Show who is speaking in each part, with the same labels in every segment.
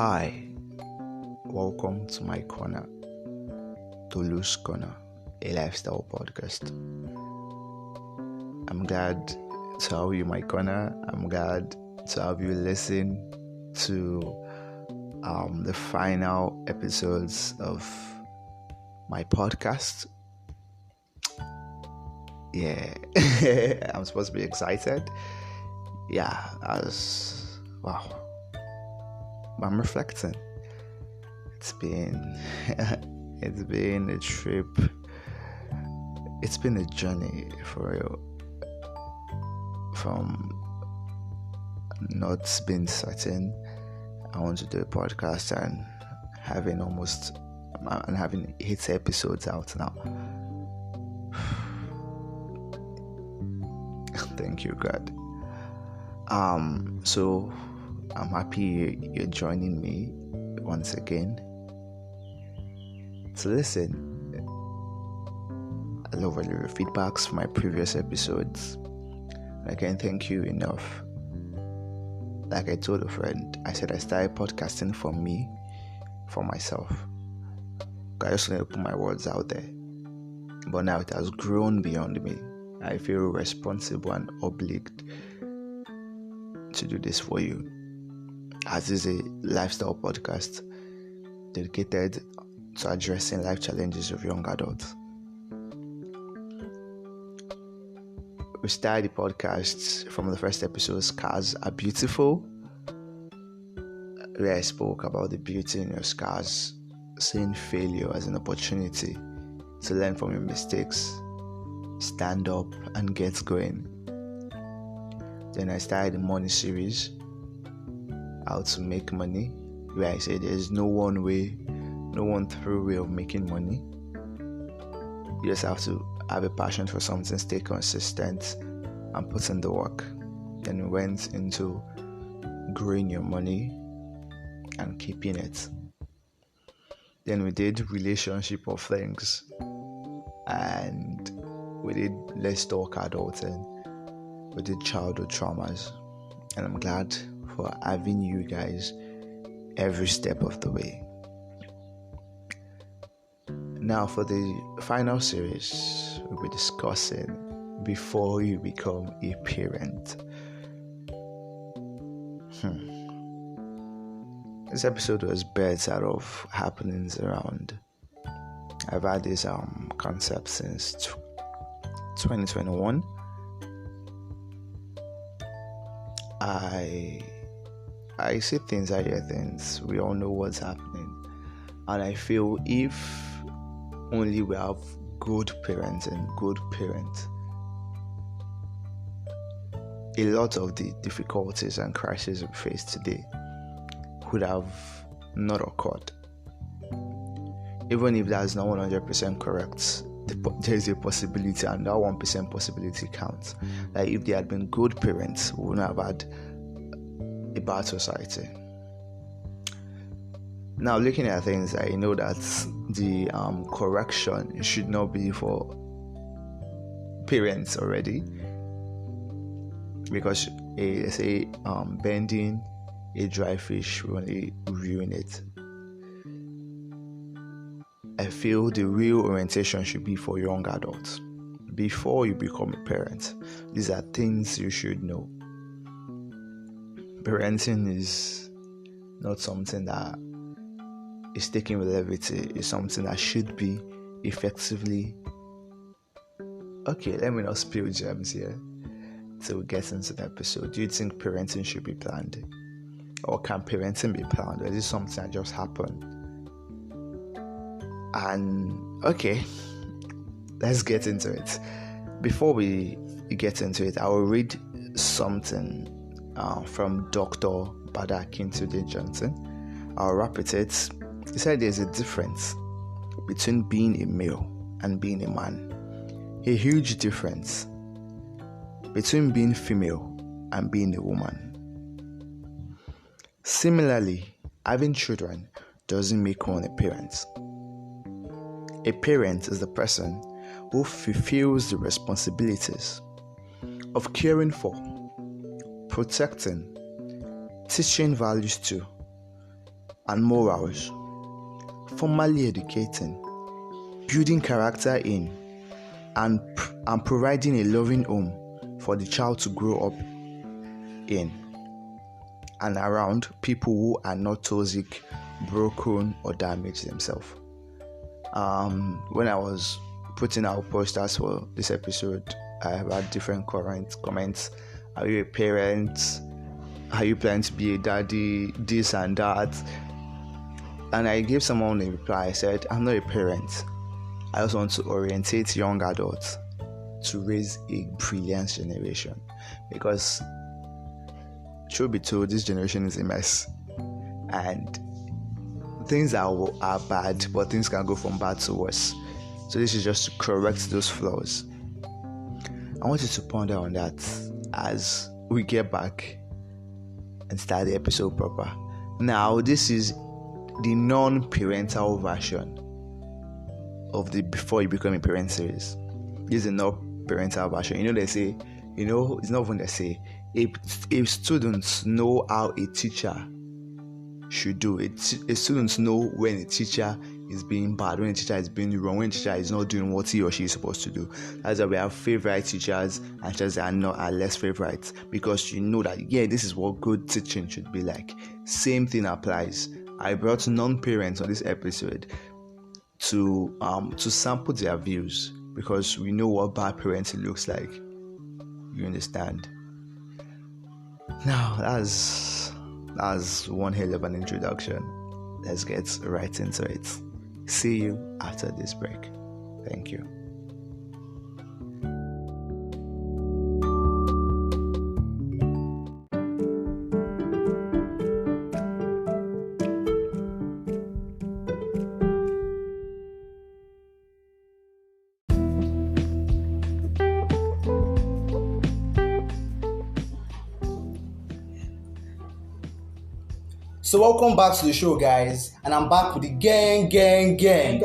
Speaker 1: Hi, welcome to my corner, Tolu's Corner, a lifestyle podcast. I'm glad to have you in my corner. I'm glad to have you listen to the final episodes of my podcast. Yeah, I'm supposed to be excited. Yeah, I'm reflecting. It's been a trip. It's been a journey for real. From not being certain I want to do a podcast and having 8 episodes out now. Thank you, God. So I'm happy you're joining me once again to listen. I love all your feedbacks from my previous episodes. I can't thank you enough. Like I told a friend, I said I started podcasting for me, for myself. I just want to put my words out there. But now it has grown beyond me. I feel responsible and obliged to do this for you. As is a lifestyle podcast dedicated to addressing life challenges of young adults. We started the podcast from the first episode, Scars Are Beautiful, where I spoke about the beauty in your scars, seeing failure as an opportunity to learn from your mistakes, stand up and get going. Then I started the money series, How to Make Money, where I said there's no one through way of making money. You just have to have a passion for something, stay consistent, and put in the work. Then we went into growing your money and keeping it. Then we did relationship of Flings, and we did Let's Talk Adulting. We did childhood traumas, and I'm glad for having you guys every step of the way. Now for the final series, we'll be discussing before you become a parent. This episode was birthed out of happenings around. I've had this concept since 2021. I see things, I hear things. We all know what's happening, and I feel if only we have good parents, a lot of the difficulties and crises we face today could have not occurred. Even if that's not 100% correct, there is a possibility, and that 1% possibility counts. Like if they had been good parents, we wouldn't have had a bad society. Now, looking at things, I know that the correction should not be for parents already, because let's say bending a dry fish will only ruin it. I feel the real orientation should be for young adults. Before you become a parent, these are things you should know. Parenting is not something that is taken with levity. It's something that should be effectively. Okay, let me not spill gems here till we get into the episode. Do you think parenting should be planned? Or can parenting be planned? Or is it something that just happened? And okay, let's get into it. Before we get into it, I will read something from Dr. Badakintunde Johnson. I'll repeat it. He said there's a difference between being a male and being a man. A huge difference between being female and being a woman. Similarly, having children doesn't make one a parent. A parent is the person who fulfills the responsibilities of caring for, protecting, teaching values to, and morals, formally educating, building character in, and providing a loving home for the child to grow up in and around people who are not toxic, broken, or damaged themselves. When I was putting out posters for this episode, I have had different comments. Are you a parent? Are you planning to be a daddy? This and that. And I gave someone a reply. I said, I'm not a parent. I just want to orientate young adults to raise a brilliant generation. Because, truth be told, this generation is a mess. And things are bad, but things can go from bad to worse. So this is just to correct those flaws. I want you to ponder on that as we get back and start the episode proper. Now, this is the non-parental version of the Before You Become a Parent series. This is the non-parental version. They say, it's not even they say, if students know how a teacher should do it, students know when a teacher is being bad, when a teacher is being wrong, when a teacher is not doing what he or she is supposed to do. That's why we have favorite teachers and teachers that are less favorite, because you know that this is what good teaching should be like. Same thing applies. I brought non-parents on this episode to sample their views, because we know what bad parenting looks like. You understand? Now that's one hell of an introduction. Let's get right into it. See you after this break. Thank you.
Speaker 2: So welcome back to the show, guys, and I'm back with the gang. The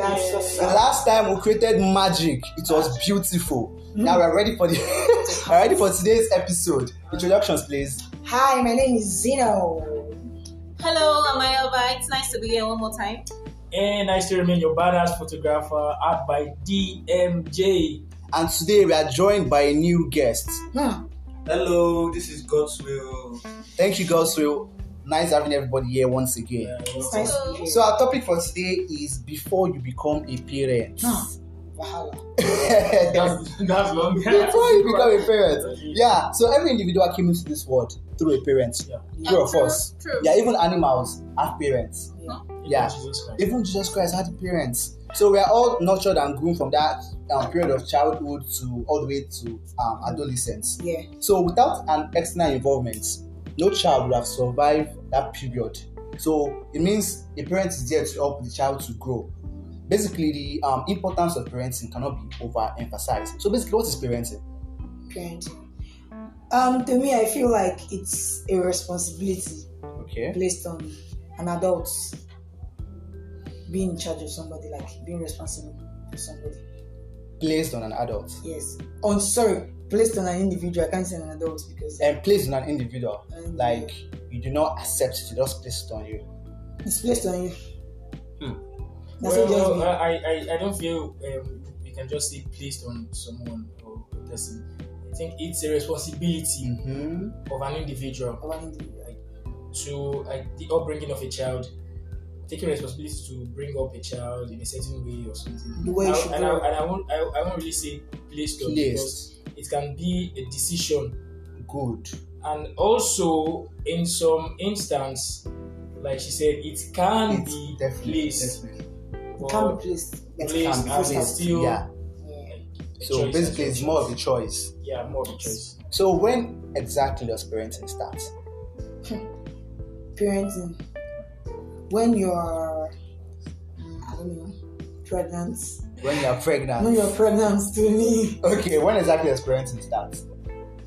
Speaker 2: last time we created magic, it was beautiful. Now we're ready for today's episode. Introductions, please.
Speaker 3: Hi, my name is Zeno.
Speaker 4: Hello, I'm Ayoba. It's nice to be here one more time.
Speaker 5: And nice to remain your badass photographer, art by DMJ.
Speaker 2: And today we are joined by a new guest.
Speaker 6: Hello, this is God's Will.
Speaker 2: Thank you, God's Will. Nice having everybody here once again. So our topic for today is before you become a parent.
Speaker 3: Wow.
Speaker 5: That's long.
Speaker 2: Before you become a parent. Yeah. So every individual came into this world through a parent. True of us.
Speaker 4: True.
Speaker 2: Yeah, even animals have parents. Yeah. Even Jesus Christ had parents. So we are all nurtured and groomed from that period of childhood to all the way to adolescence.
Speaker 3: Yeah.
Speaker 2: So without an external involvement, no child would have survived that period. So it means a parent is there to help the child to grow. Basically, the importance of parenting cannot be overemphasized. So basically, what is parenting?
Speaker 3: To me, I feel like it's a responsibility placed on an adult being in charge of somebody, like being responsible for somebody.
Speaker 2: Placed on an adult?
Speaker 3: Yes. Placed on an individual. I can't say an adult because...
Speaker 2: And placed on an individual. Like, you do not accept it, you just place it on you.
Speaker 3: It's placed on you.
Speaker 5: I don't feel we can just say placed on someone or a person. I think it's a responsibility of an individual. To the upbringing of a child, taking responsibility to bring up a child in a certain way or something.
Speaker 3: The way
Speaker 5: I won't really say placed on, because it can be a decision.
Speaker 2: Good.
Speaker 5: And also, in some instance, like she said, it can be placed.
Speaker 3: It can be placed.
Speaker 5: And still.
Speaker 2: Yeah. So basically, it's more of a choice.
Speaker 5: Yeah, more of a choice.
Speaker 2: So when exactly does parenting start?
Speaker 3: Parenting. When you're, pregnant.
Speaker 2: When you're pregnant.
Speaker 3: When you're pregnant to me.
Speaker 2: Okay, when exactly does parenting start?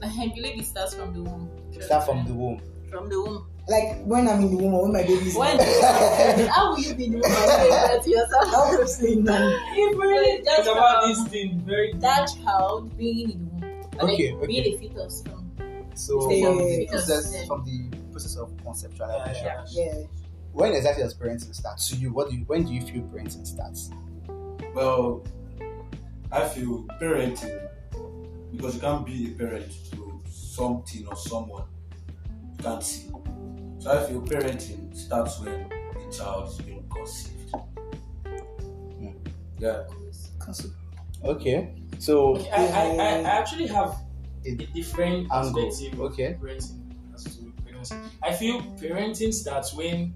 Speaker 4: I believe it starts from the womb.
Speaker 2: Start from the womb.
Speaker 4: From the womb.
Speaker 3: Like when I'm in the womb or when my baby's in
Speaker 4: How will you be doing that to yourself?
Speaker 3: Obviously, no.
Speaker 5: It's about this thing very deep.
Speaker 4: That child being in the womb.
Speaker 2: Okay.
Speaker 4: Being a fetus from
Speaker 2: So
Speaker 4: Stay
Speaker 2: from
Speaker 4: on
Speaker 2: the
Speaker 4: fetus.
Speaker 2: process of conceptualization.
Speaker 3: Yeah.
Speaker 2: when exactly does parenting start? To you, when do you feel parenting starts?
Speaker 6: Well, I feel parenting, because you can't be a parent to something or someone you can't see. So I feel parenting starts when the child is being conceived. Yeah.
Speaker 2: Okay. So
Speaker 5: I actually have a different
Speaker 2: angle.
Speaker 5: perspective
Speaker 2: Okay.
Speaker 5: of parenting as to pregnancy. I feel parenting starts when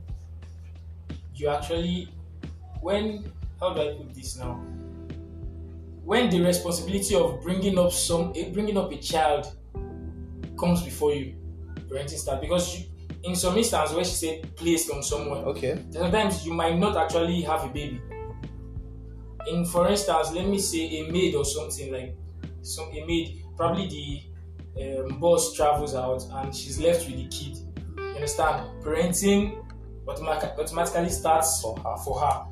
Speaker 5: you actually, how do I put this now? When the responsibility of bringing up a child comes before you, parenting starts. Because in some instance where she said placed on someone,
Speaker 2: okay,
Speaker 5: sometimes you might not actually have a baby. For instance, let me say a maid or something, like a maid, probably the boss travels out and she's left with the kid. You understand? Parenting automatically starts for her.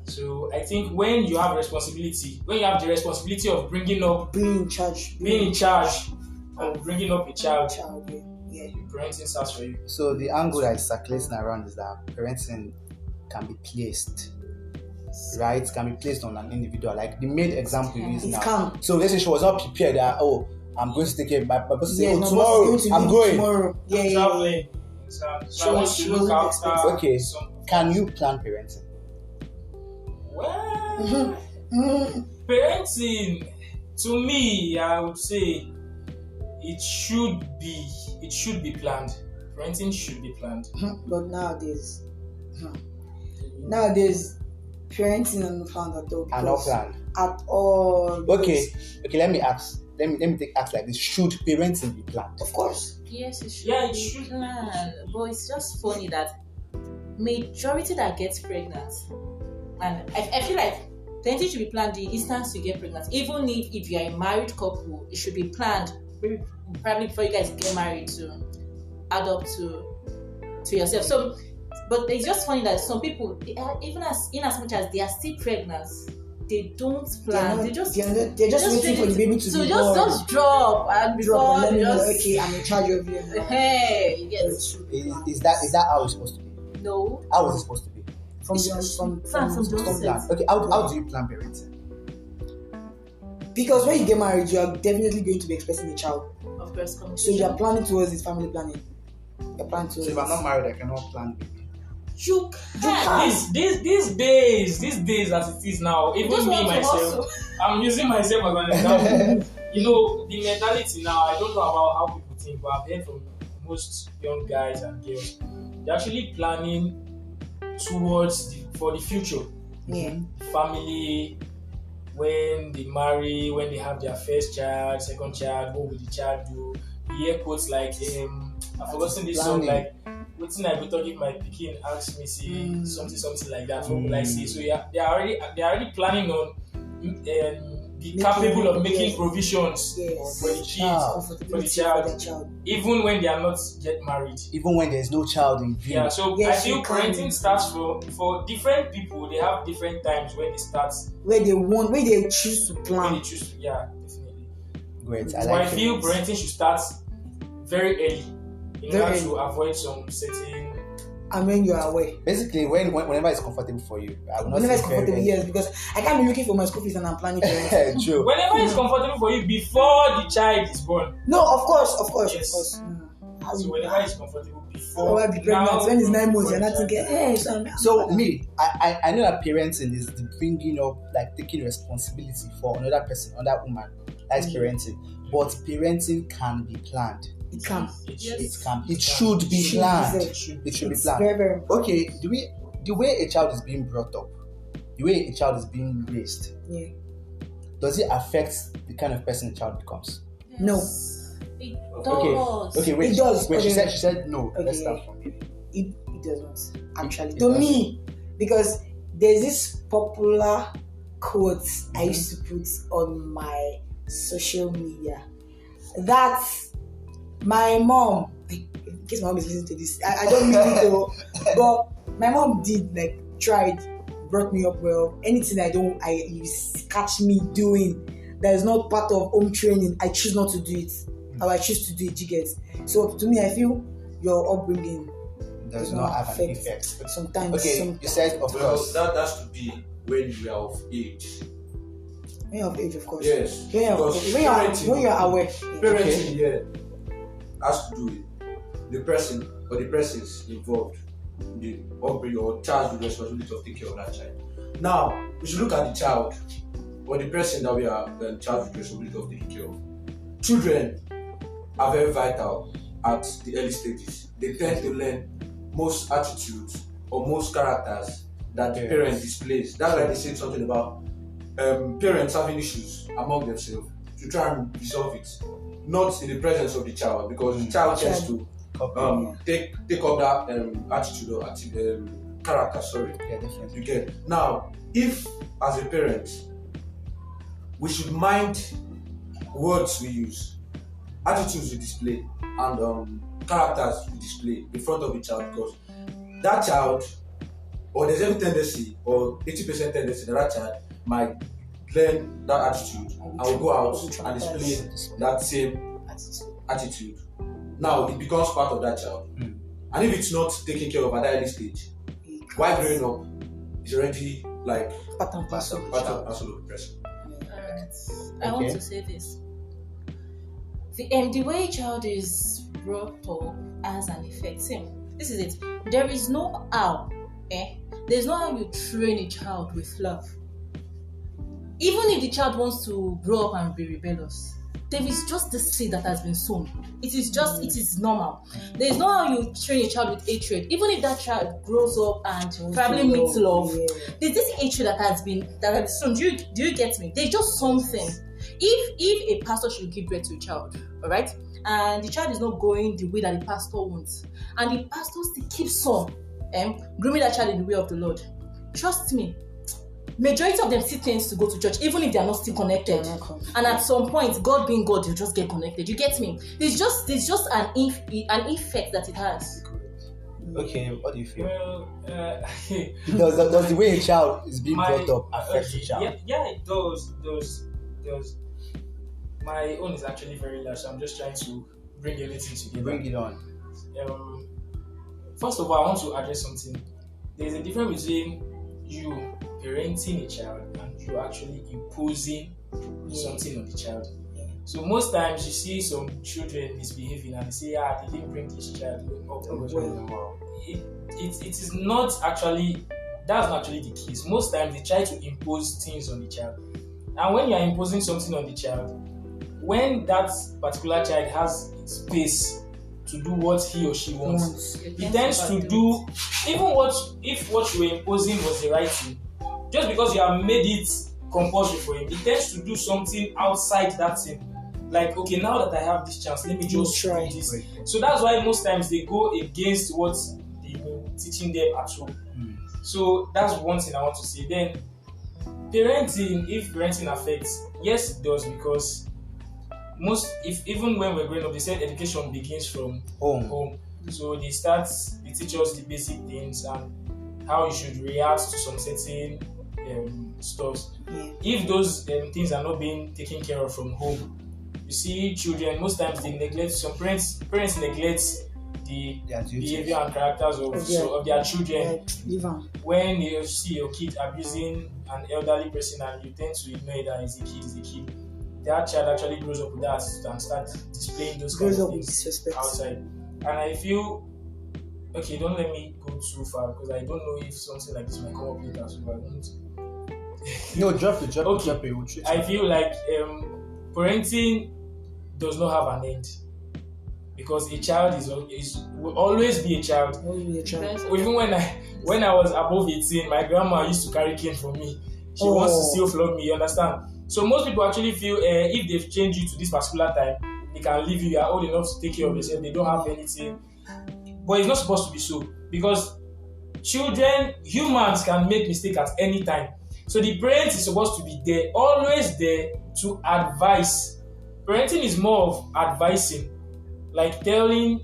Speaker 5: So I think when you have the responsibility of being in charge of bringing up a child, parenting starts for you.
Speaker 2: So the angle that is circulating around is that parenting can be placed. Right, can be placed on an individual. Like the maid example you use now. So let's say she was not prepared that I'm going to take care of my boss. Tomorrow I'm going.
Speaker 3: Tomorrow.
Speaker 5: Traveling. So I want to look after.
Speaker 2: Okay. Can you plan parenting?
Speaker 5: Well, parenting, to me, I would say it should be planned. Parenting should be planned.
Speaker 3: But nowadays, parenting are not planned at all.
Speaker 2: Are not planned
Speaker 3: at all.
Speaker 2: Okay. Let me ask like this: should parenting be planned?
Speaker 3: Of course.
Speaker 4: Yes, it should.
Speaker 5: Yeah, it
Speaker 4: be
Speaker 5: should.
Speaker 4: planned. But it's just funny that majority that gets pregnant, and I feel like parenting should be planned the instance you get pregnant. Even if you are a married couple, it should be planned probably before you guys get married to add up to yourself. So, but it's just funny that some people, even as much as they are still pregnant, they don't plan. They're just
Speaker 3: waiting for the baby to be born.
Speaker 4: Just drop and before
Speaker 3: let me know, okay, I'm in charge of you.
Speaker 4: Hey, you get
Speaker 2: is that how it's supposed to be?
Speaker 4: No.
Speaker 2: How is it supposed to be?
Speaker 3: From
Speaker 2: plan. Okay, how do you plan parenting?
Speaker 3: Because when you get married, you are definitely going to be expecting a child.
Speaker 4: Of course,
Speaker 3: so you are planning towards it, family planning. You're planning towards.
Speaker 2: So if I'm not married, I cannot plan baby.
Speaker 5: You can. These days as it is now, even me myself, I'm using myself as an example. The mentality now, I don't know about how people think, but I've heard from most young guys and girls, they're actually planning towards for the future.
Speaker 3: Yeah.
Speaker 5: Family, when they marry, when they have their first child, second child, what will the child do? You hear quotes like, I've forgotten this song, like, waiting I go talk if my pikin asks me say something like that. What will I say? So yeah, they are already planning on be capable of making provisions for the kids, for the child, even when they are not yet married.
Speaker 2: Even when there's no child in view.
Speaker 5: Yeah, so I feel parenting starts for different people. They have different times when it starts.
Speaker 3: Where they choose to plan.
Speaker 5: Yeah, definitely.
Speaker 2: Great.
Speaker 5: So I feel parenting should start very early in order to avoid some certain.
Speaker 3: And when you are aware.
Speaker 2: Basically, whenever it's comfortable for you.
Speaker 3: Whenever it's comfortable, yes, because I can't be looking for my school fees and I'm planning parenting.
Speaker 2: True.
Speaker 5: Whenever it's comfortable for you before the child is born.
Speaker 3: No, of course.
Speaker 5: Yes. So whenever it's comfortable before.
Speaker 3: I'll be pregnant when it's 9 months. You're not thinking, hey,
Speaker 2: so me, I know that parenting is the bringing up, like taking responsibility for another person, another woman. That's parenting. But parenting can be planned.
Speaker 3: It can.
Speaker 2: It should be planned. It should be planned.
Speaker 3: Very, very important.
Speaker 2: Okay, the way a child is being brought up, the way a child is being raised, does it affect the kind of person a child becomes?
Speaker 4: Yes.
Speaker 3: No.
Speaker 4: It does.
Speaker 2: Okay, wait.
Speaker 3: It does.
Speaker 2: Wait, she said no.
Speaker 3: Okay.
Speaker 2: Let's start from here.
Speaker 3: It doesn't actually.
Speaker 2: It
Speaker 3: To
Speaker 2: doesn't.
Speaker 3: me, because there's this popular quote I used to put on my social media that my mom, in case my mom is listening to this, I don't mean it to, but my mom did tried, brought me up well. Anything you catch me doing that is not part of home training, I choose not to do it, or I choose to do it. You get? So to me, I feel your upbringing
Speaker 2: does not have an effect.
Speaker 3: Sometimes.
Speaker 2: Okay, you said of
Speaker 6: Well,
Speaker 2: course.
Speaker 6: that has to be when you are of age.
Speaker 3: When you're of age, of course.
Speaker 6: Yes.
Speaker 3: When
Speaker 6: Because
Speaker 3: you're aware.
Speaker 6: parenting, has to do with the person or the persons involved in the upbringing or charged with the responsibility of taking care of that child. Now, we should look at the child or the person that we are charged with the responsibility of taking care of. Children are very vital at the early stages. They tend to learn most attitudes or most characters that the parent displays. That's why they say something about parents having issues among themselves to try and resolve it, not in the presence of the child, because the child tends to take up that attitude or character. Sorry,
Speaker 2: Yeah, definitely.
Speaker 6: you get. Now, if as a parent we should mind words we use, attitudes we display, and characters we display in front of the child, because that child, or there's every tendency, or 80% tendency that child might learn that attitude and will go out and display that same attitude. Now it becomes part of that child. And if it's not taken care of at that early stage, while growing up, it's already like
Speaker 3: Part and parcel.
Speaker 6: part of the person.
Speaker 4: I want to say this. The way a child is brought up has an effect. See, this is it. There is no how. There's no how you train a child with love. Even if the child wants to grow up and be rebellious, there is just the seed that has been sown. It is normal. There is no how you train a child with hatred. Even if that child grows up and probably meets love, there's this hatred that has been sown. Do you get me? There's just something. If a pastor should give birth to a child, all right, and the child is not going the way that the pastor wants, and the pastor still keeps on grooming that child in the way of the Lord, trust me, majority of them still tends to go to church even if they are not still connected. And at some point, God being God, you just get connected. You get me? It's just an effect that it has.
Speaker 2: Okay, what do you feel?
Speaker 5: Well,
Speaker 2: Does the way a child is being brought up affect the child?
Speaker 5: Yeah, it does. My own is actually very large, so I'm just trying to bring everything together.
Speaker 2: Bring it on.
Speaker 5: First of all, I want to address something. There's a difference between you parenting a child and you actually imposing something on the child. So most times you see some children misbehaving and they say, they didn't bring this child up. It is not actually, that's not actually the case. Most times they try to impose things on the child. And when you are imposing something on the child, when that particular child has space to do what he or she wants, he tends to do even if what you were imposing was the right thing. Just because you have made it compulsory for him, he tends to do something outside that thing. Like, okay, now that I have this chance, let me just try this. So that's why most times they go against what they've been teaching them at home. So that's one thing I want to say. Then parenting, if parenting affects, yes it does, because even when we're growing up, they said education begins from home. So they teach us the basic things and how you should react to some certain stuff. If those things are not being taken care of from home, you see children, most times they neglect, some parents neglect the behavior and characters of their children. When you see your kid abusing an elderly person and you tend to ignore that he's a kid, that child actually grows up with that attitude and starts displaying those kinds of things outside. And I feel, okay, don't let me go too far because I don't know if something like this might come up later, so I won't.
Speaker 2: No, drop it.
Speaker 5: I feel like parenting does not have an end, because a child will always be a child. Even when I was above 18, my grandma used to carry cane for me. She wants to still flog me, you understand? So most people actually feel if they've changed you to this particular time, they can leave you. You are old enough to take care of yourself. They don't have anything. But it's not supposed to be so, because humans can make mistakes at any time. So the parent is supposed to be there, always there to advise. Parenting is more of advising, like telling,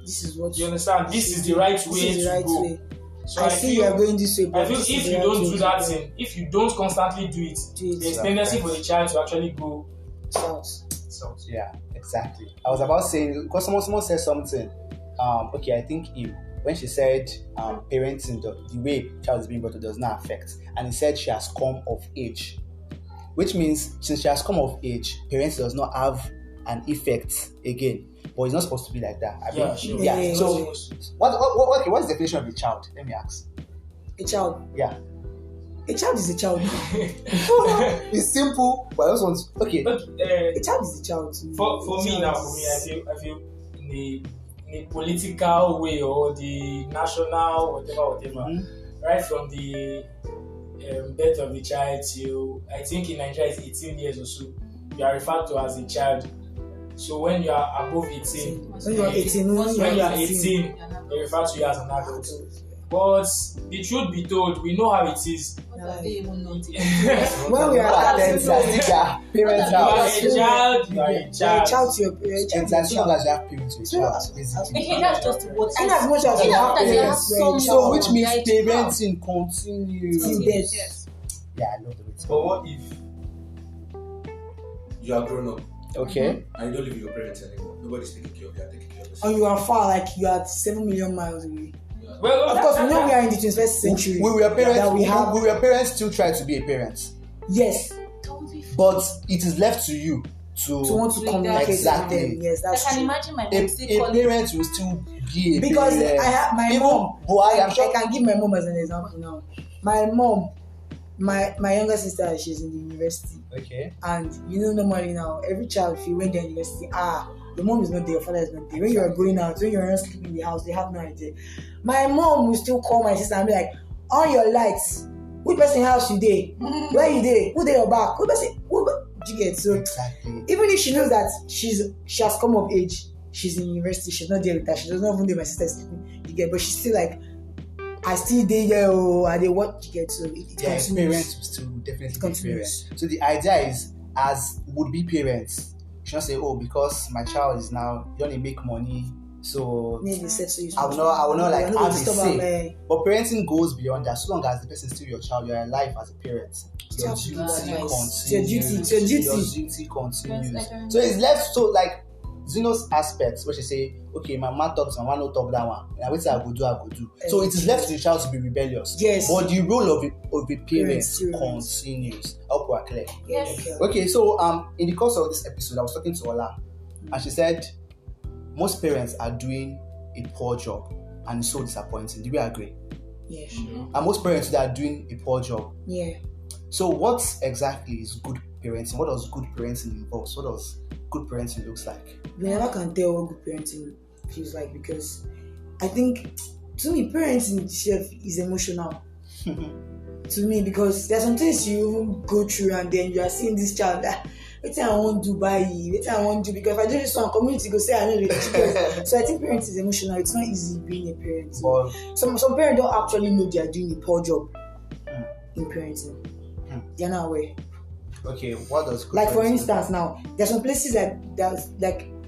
Speaker 3: this is what
Speaker 5: you understand, this is the right way to go. So
Speaker 3: I see you are going this way, but
Speaker 5: I feel if you don't do that thing, if you don't constantly do it, there's tendency for the child to actually go
Speaker 3: south.
Speaker 2: Yeah, exactly. I was about saying, because someone said something. Okay, I think when she said parenting, the way child is being brought up does not affect, and he said she has come of age, which means since she has come of age, parenting does not have an effect again. But it's not supposed to be like that.
Speaker 5: Yeah, sure.
Speaker 2: Yeah. So what's the definition of a child? Let me ask.
Speaker 3: A child.
Speaker 2: Yeah.
Speaker 3: A child is a child.
Speaker 2: It's simple, but I just want to, okay.
Speaker 5: But
Speaker 3: A child is a child.
Speaker 5: for me, I feel in the political way or the national whatever, right from the birth of the child till, I think in Nigeria it's 18 years or so, you are referred to as a child. So when you are above 18,
Speaker 3: When you are 18,
Speaker 5: when you are 18, they refer to you as an adult. But the truth be told, we know how it is.
Speaker 4: What are they even noting?
Speaker 3: When we are
Speaker 2: parents,
Speaker 3: adults,
Speaker 2: parents
Speaker 5: You are
Speaker 2: house.
Speaker 5: a child, you are a
Speaker 3: you're a
Speaker 5: child.
Speaker 3: child to your parents.
Speaker 2: And as long as you have parents, you're a child, basically.
Speaker 4: Okay, that's just what.
Speaker 3: In as much as
Speaker 4: In
Speaker 3: you
Speaker 4: as
Speaker 3: have
Speaker 4: much as you have
Speaker 3: parents,
Speaker 4: some-
Speaker 2: So which means
Speaker 4: Yeah, it's a child.
Speaker 2: parenting continues.
Speaker 3: till death.
Speaker 4: Yes.
Speaker 2: Yeah, I love the way it's
Speaker 6: But what if you are grown up
Speaker 2: okay.
Speaker 6: and you don't live with your parents anymore? Nobody's taking care of you, are taking care of yourself.
Speaker 3: And you are far, like you are 7 million miles away.
Speaker 5: Well,
Speaker 3: Of course, we know we are in the 21st century.
Speaker 2: We were parents.
Speaker 3: That we have.
Speaker 2: We were parents still try to be a parent,
Speaker 3: Yes,
Speaker 2: but it is left to you to
Speaker 3: to want to
Speaker 4: Like
Speaker 3: communicate
Speaker 2: exactly.
Speaker 3: with them. Yes,
Speaker 4: I
Speaker 3: that's
Speaker 4: can
Speaker 3: true.
Speaker 4: imagine my
Speaker 2: a
Speaker 4: mom still calling.
Speaker 2: parent will still be a
Speaker 3: Because
Speaker 2: parent.
Speaker 3: I have my
Speaker 2: Even
Speaker 3: mom.
Speaker 2: Buhari, I'm sure.
Speaker 3: I can give my mom as an example now. My mom, my younger sister, she's in the university,
Speaker 2: Okay.
Speaker 3: and normally now every child, if you went to university, the mom is not there, your father is not there. When you are going out, when you're not sleeping in the house, they have no idea. My mom will still call my sister and be like, "On your lights, which person house you dey? Where you dey? Who dey your back? Who person? Who?" Do you get? So
Speaker 2: Exactly.
Speaker 3: even if she knows that she has come of age, she's in university, she's not there with her, she does not even know my sister is sleeping, you get, but she's still like, I still dey there, I dey what, you get. So it
Speaker 2: Yeah,
Speaker 3: continues.
Speaker 2: parents will still definitely be
Speaker 3: Continues.
Speaker 2: parents. So the idea is, as would-be parents, you should not say, "Oh, because my child is now you only make money, so
Speaker 3: Maybe set so you
Speaker 2: I will not like
Speaker 3: You're
Speaker 2: have a
Speaker 3: disturb
Speaker 2: say."
Speaker 3: am,
Speaker 2: But parenting goes beyond that. So long as the person is still your child, you are alive as a parent. Your
Speaker 3: That's
Speaker 2: duty
Speaker 3: nice.
Speaker 2: continues.
Speaker 3: It's your duty, it's your duty.
Speaker 2: Your duty continues.
Speaker 4: Yes, I can
Speaker 2: So it's left so like Zeno's aspects, where she say, "Okay, my man talks, my man no talk that one. And I go do. So it is left to the child to be rebellious.
Speaker 3: Yes.
Speaker 2: But the role of a parent
Speaker 3: Parents.
Speaker 2: continues. I hope we are clear.
Speaker 4: Yes.
Speaker 2: Okay, so in the course of this episode, I was talking to Ola, and she said most parents are doing a poor job, and it's so disappointing. Do we agree?
Speaker 3: Yeah.
Speaker 2: And most parents that are doing a poor job.
Speaker 3: Yeah.
Speaker 2: So what exactly is good parenting? What does good parenting involve? What does good parenting looks like?
Speaker 3: You never can tell what good parenting feels like, because I think to me parenting itself is emotional. To me, because there's some things you even go through and then you are seeing this child what I want to buy, what I want to do, because if I do this one, community go say I know the So I think parenting is emotional. It's not easy being a parent.
Speaker 2: But
Speaker 3: Some parents don't actually know they are doing a poor job in parenting. They're not aware.
Speaker 2: okay, what does good
Speaker 3: Like for
Speaker 2: parenting-
Speaker 3: instance, now there's some places that's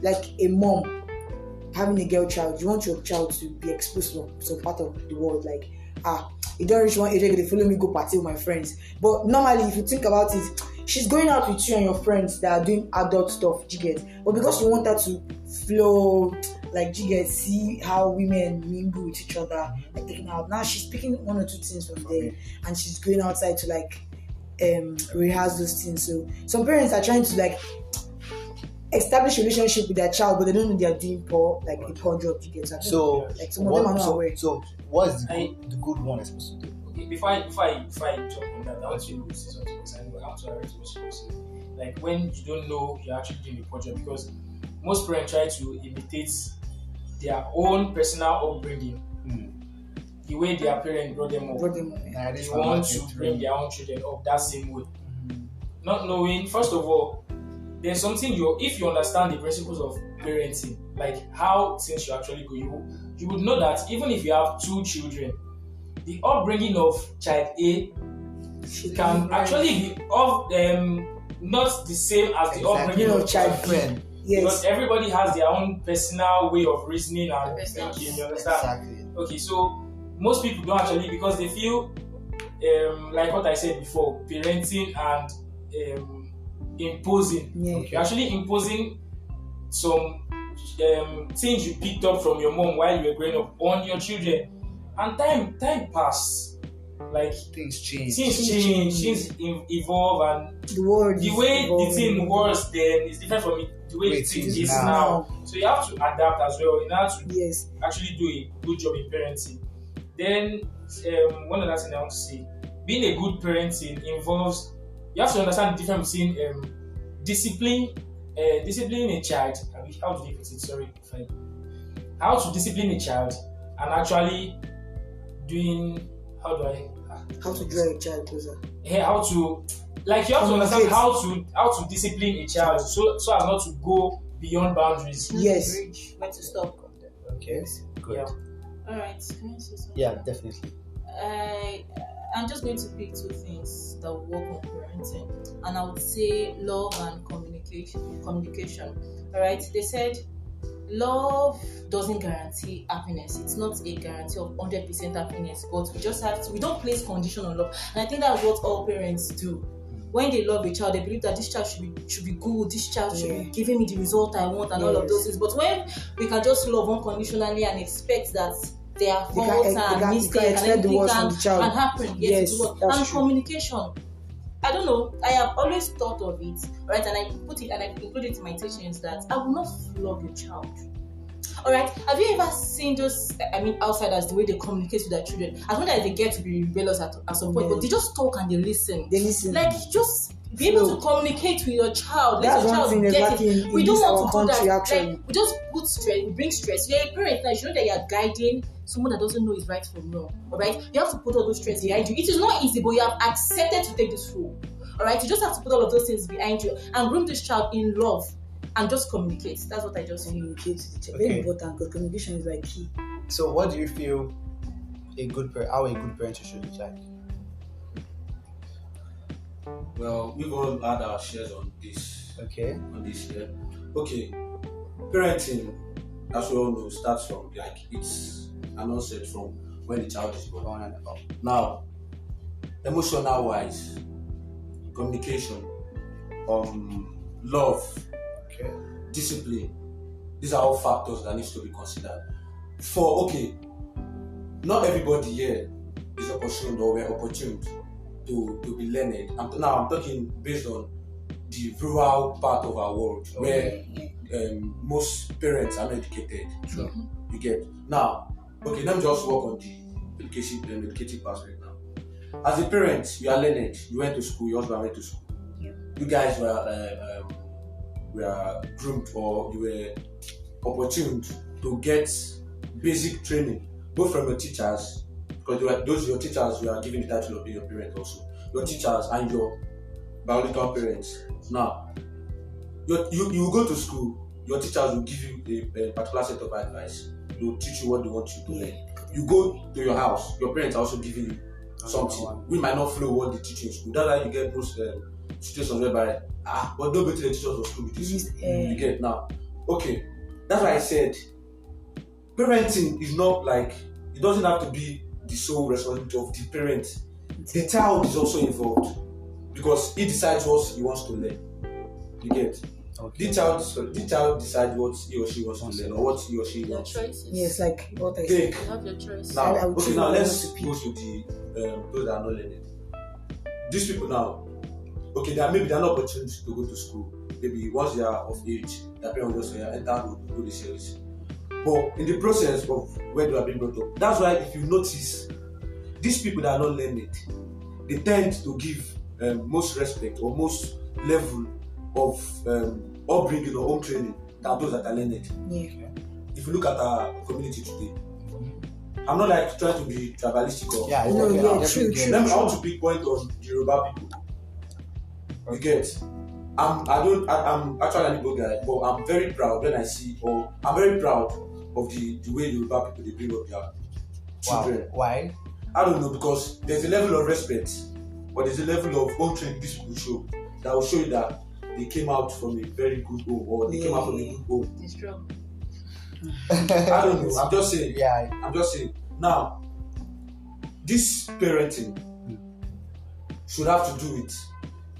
Speaker 3: like a mom having a girl child. You want your child to be exposed to some part of the world. Like you don't reach one age where they follow me go party with my friends. But normally, if you think about it, she's going out with you and your friends that are doing adult stuff. You get, but because you want her to flow, like you get, see how women mingle with each other, like taking out. Now she's picking one or two things from there, and she's going outside to like rehearse those things. So some parents are trying to like establish a relationship with their child, but they don't know they are doing a poor job. You get,
Speaker 2: So
Speaker 3: like some of them are not aware.
Speaker 2: So what is the good one is supposed to do?
Speaker 5: Okay, before I jump on that, I want to say something because I want to react to what you say. Like when you don't know you're actually doing a project, because most parents try to imitate their own personal upbringing, the way their parents brought them up.
Speaker 2: Nah,
Speaker 5: They
Speaker 2: this
Speaker 5: want
Speaker 2: one
Speaker 5: to
Speaker 2: not
Speaker 5: bring their own children up that same way. Not knowing, first of all, there's something if you understand the principles of parenting, like how things should actually go, you would know that even if you have two children, the upbringing of child A can actually be not the same as the upbringing of child B.
Speaker 2: friend.
Speaker 5: Because
Speaker 3: Yes.
Speaker 5: everybody has their own personal way of reasoning and
Speaker 4: Personal.
Speaker 5: thinking, you understand?
Speaker 2: Exactly.
Speaker 5: Okay, so most people don't actually, because they feel like what I said before, parenting and imposing.
Speaker 3: Yeah.
Speaker 5: You're actually imposing some things you picked up from your mom while you were growing up on your children. And time passed. Like
Speaker 2: Things change.
Speaker 5: things evolve, and
Speaker 3: The world
Speaker 5: the
Speaker 3: is
Speaker 5: way the
Speaker 3: evolving.
Speaker 5: thing was then is different from the way
Speaker 2: Wait,
Speaker 5: it
Speaker 2: it is
Speaker 5: is
Speaker 2: now.
Speaker 5: now. So you have to adapt as well. You have to
Speaker 3: Yes.
Speaker 5: actually do a good job in parenting. Then one other thing I want to say, being a good parenting involves, you have to understand the difference between disciplining a child. How do they put it? Sorry, how to discipline a child and actually doing, how
Speaker 3: How to draw a child closer.
Speaker 5: how to, like, you have to understand how to discipline a child so as not to go beyond boundaries.
Speaker 3: Yes.
Speaker 4: When to stop.
Speaker 2: Okay. Good.
Speaker 5: Yeah.
Speaker 4: All right. Can I say something?
Speaker 2: Yeah, definitely.
Speaker 4: I'm just going to pick two things that work on parenting, and I would say love and communication. All right. They said love doesn't guarantee happiness. It's not a guarantee of 100% happiness, but we don't place condition on love. And I think that's what all parents do. When they love a child, they believe that this child should be good, this child should be giving me the result I want, and all of those things. But when we can just love unconditionally and expect that their faults and mistakes and everything can happen, yes, it will. And true. Communication. I don't know. I have always thought of it, right? And I include it in my teachings that I will not flog a child. All right. Have you ever seen those? Outsiders, the way they communicate with their children. As long as they get to be rebellious at some point, but they just talk and they listen. Like, just be able to communicate with your child. Let your child get it. We don't want to do that. Like, we just put stress. We bring stress. You're a parent now. You know that you're guiding someone that doesn't know is right from wrong. All right. You have to put all those stress behind you. It is not easy, but you have accepted to take this role. All right. You just have to put all of those things behind you and groom this child in love. And just communicate. That's what I just
Speaker 3: communicate. It's very important because communication is like key.
Speaker 2: So, what do you feel how a good parent should look like?
Speaker 6: Well, we've all had our shares on this.
Speaker 2: Okay.
Speaker 6: Okay. Parenting, as we all know, starts from it's an onset from when the child is born and about. Now, emotional wise, communication, love.
Speaker 2: Okay.
Speaker 6: Discipline. These are all factors that needs to be considered. Not everybody here is opportune or we're opportuned to be learned. I'm talking based on the rural part of our world where most parents are not educated.
Speaker 2: Sure.
Speaker 6: You get. Now, let me just work on the educative part right now. As a parent, you are learned. You went to school. Your husband went to school.
Speaker 3: Yeah.
Speaker 6: You guys were groomed or you were opportuned to get basic training, both from your teachers, because your teachers you are given the title of being your parent also, your teachers and your biological parents. Now, you go to school, your teachers will give you a particular set of advice. They will teach you what they want you to learn. You go to your house, your parents are also giving you something. We might not follow what they teach in school. That's why you get most situations whereby but don't go to the teachers of school with this. You get now. Okay, that's why I said parenting is not like it doesn't have to be the sole responsibility of the parent. The child is also involved because he decides what he wants to learn. You get. Okay. The child decides what he or she wants to learn or what he or she wants.
Speaker 4: Choices.
Speaker 3: Yes, like what I said.
Speaker 4: You have your choice.
Speaker 6: Now let's go to the those that are not learning. These people now. Okay, they're not opportunity to go to school. Maybe once they are of age, their parents will just say, enter go this service. But in the process of where they are being brought up, that's why if you notice, these people that are not learning, they tend to give most respect or most level of upbringing or home training than those that are learned.
Speaker 3: Yeah.
Speaker 6: If you look at our community today, I'm not like trying to be tribalistic or
Speaker 3: true.
Speaker 6: I want to pick point on the Yoruba people. You get. I'm actually an Igbo guy, but I'm very proud when I see, I'm very proud of the way the Yoruba people they bring up their children.
Speaker 2: Wow. Why?
Speaker 6: I don't know, because there's a level of respect, but there's a level of home training these people show that will show you that they came out from a very good home or they came out from a good home.
Speaker 4: It's true.
Speaker 6: I don't know. I'm just saying. Yeah. I'm just saying. Now, this parenting should have to do with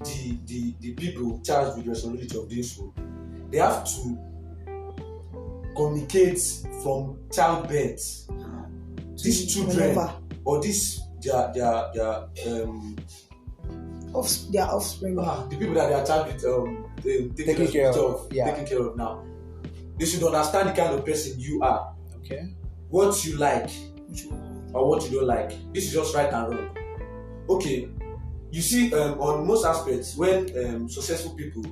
Speaker 6: the people charged with the responsibility of doing so. They have to communicate from childbirth. These children
Speaker 3: Whenever.
Speaker 6: or this their
Speaker 3: Their offspring.
Speaker 6: the people that they are child with
Speaker 2: Taking care of, yeah.
Speaker 6: taking care of now. They should understand the kind of person you are,
Speaker 2: Okay.
Speaker 6: what you like or what you don't like. This is just right and wrong. Okay, you see, on most aspects, when successful people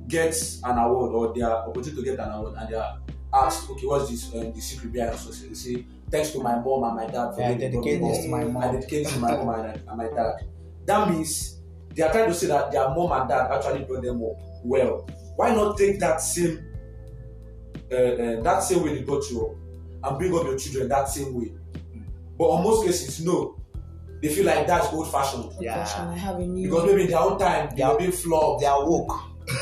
Speaker 6: get an award or they are opportunity to get an award and they are asked, okay, what's this the secret behind success? They say, thanks to my mom and my dad for
Speaker 2: I
Speaker 6: making
Speaker 2: dedicate
Speaker 6: me
Speaker 2: this to my
Speaker 6: I
Speaker 2: mom.
Speaker 6: dedicate this to my mom and my dad. That means they are trying to say that their mom and dad actually brought them up well. Why not take that same way they brought you up and bring up your children that same way? But on most cases, no. They feel like that's old-fashioned.
Speaker 2: Yeah.
Speaker 3: I have a new.
Speaker 6: Because maybe in their own time, they are being flogged.
Speaker 2: They are woke.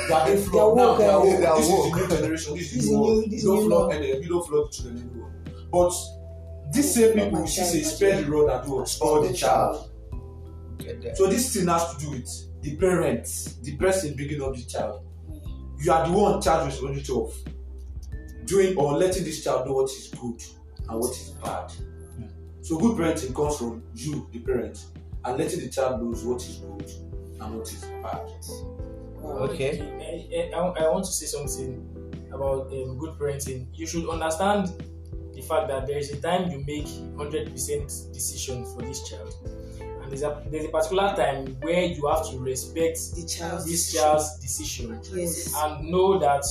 Speaker 6: They are being flogged. Now they are woke.
Speaker 2: They are
Speaker 6: This
Speaker 2: woke.
Speaker 6: is the new generation. This is the
Speaker 3: new-
Speaker 6: world.
Speaker 3: this
Speaker 6: You don't
Speaker 3: new
Speaker 6: flog
Speaker 3: law.
Speaker 6: and you don't flog the children anymore. But these same people, you see, say spare the rod and do what? Spoil the child. So this thing has to do with the parents, the person bringing up the child. You are the one charged with responsibility of doing or letting this child know what is good and what is bad. So good parenting comes from you, the parent, and letting the child knows what is good and what is bad.
Speaker 2: Okay.
Speaker 5: I want to say something about good parenting. You should understand the fact that there is a time you make 100% decision for this child, and there's a particular time where you have to respect
Speaker 3: The child's
Speaker 5: this child's decision
Speaker 3: Yes.
Speaker 5: and know that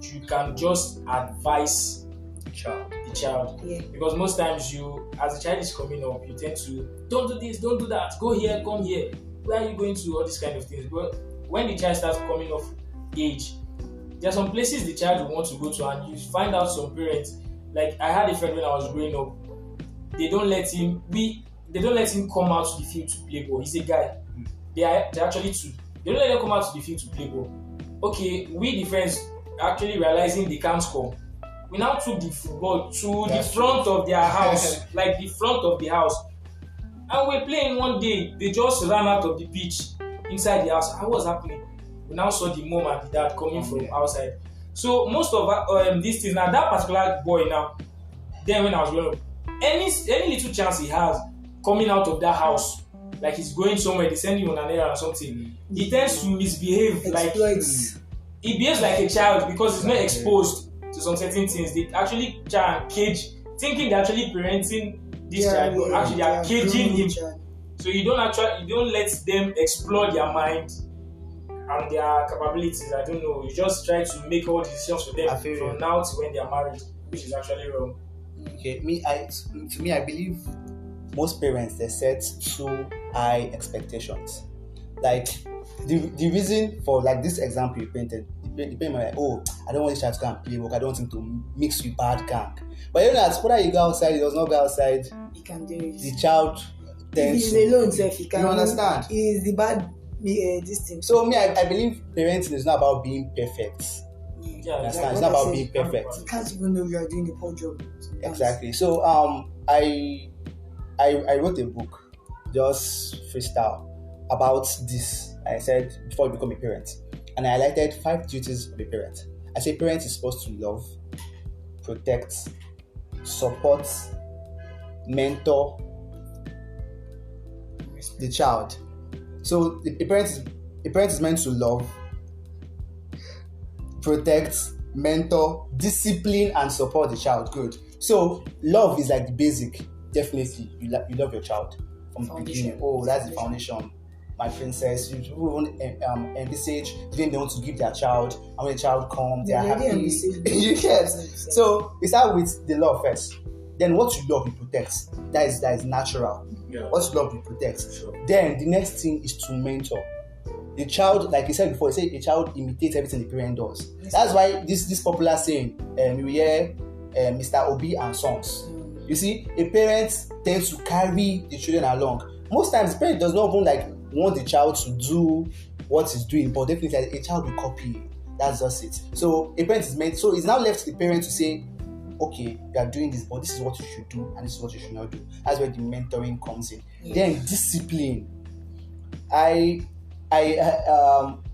Speaker 5: you can just advise
Speaker 2: Child.
Speaker 5: the child.
Speaker 3: Yeah.
Speaker 5: Because most times you, as the child is coming up, you tend to don't do this, don't do that, go here, come here. Where are you going to? All these kind of things. But when the child starts coming of age, there are some places the child will want to go to, and you find out some parents. Like I had a friend when I was growing up. They don't let him. They don't let him come out to the field to play ball. He's a guy. They're actually two. They don't let him come out to the field to play ball. Okay, we the friends actually realizing they can't score. We now took the football to the front of their house, like the front of the house. And we're playing one day, they just ran out of the pitch inside the house. What was happening? We now saw the mom and the dad coming from outside. So most of these things, now that particular boy now, then when I was growing up, any little chance he has coming out of that house, like he's going somewhere, they send him on an errand or something, he tends to misbehave.
Speaker 3: Exploits.
Speaker 5: He behaves like a child because he's not exposed to some certain things. They actually try and cage, thinking they're actually parenting this child, but actually they are caging him. So you don't let them explore their mind and their capabilities. I don't know. You just try to make all the decisions for them from now to when they are married, which is actually wrong.
Speaker 2: Okay, to me, I believe most parents they set too high expectations. Like the reason for like this example you painted, the parent might like, oh, I don't want this child to go and play work. I don't want him to mix with bad gang. But you know that whether you go outside, he does not go outside.
Speaker 3: He can do it.
Speaker 2: The child
Speaker 3: If
Speaker 2: tends
Speaker 3: he's
Speaker 2: to.
Speaker 3: alone, if he can.
Speaker 2: You understand?
Speaker 3: Is the bad this thing.
Speaker 2: So me, I believe parenting is not about being perfect.
Speaker 5: Yeah,
Speaker 2: Understand? It's
Speaker 3: what
Speaker 2: not
Speaker 3: I
Speaker 2: about
Speaker 3: said.
Speaker 2: being perfect.
Speaker 3: You can't even know you are doing a poor job.
Speaker 2: Exactly. So I wrote a book, just freestyle, about this. I said before you become a parent, and I highlighted 5 duties of a parent. I say parent is supposed to love, protect, support, mentor the child. So a parent is meant to love, protect, mentor, discipline, and support the child. Good. So love is like the basic. Definitely, you love your child from the beginning. Oh, that's the foundation. My princess. You won't envisage even they want to give their child, and when the child comes, they are happy. You get. So we start with the love first. Then what you love, you protect. That is natural.
Speaker 6: Yeah.
Speaker 2: What you love, you protect. Then the next thing is to mentor. The child, like you said before, you say a child imitates everything the parent does. That's why this popular saying, you hear Mr. Obi and Sons. You see, a parent tends to carry the children along. Most times, the parent does not even want the child to do what he's doing, but definitely a child will copy. That's just it. So a parent is meant. So it's now left to the parent to say, okay, you are doing this, but this is what you should do, and this is what you should not do. That's where the mentoring comes in. Yeah. Then discipline. How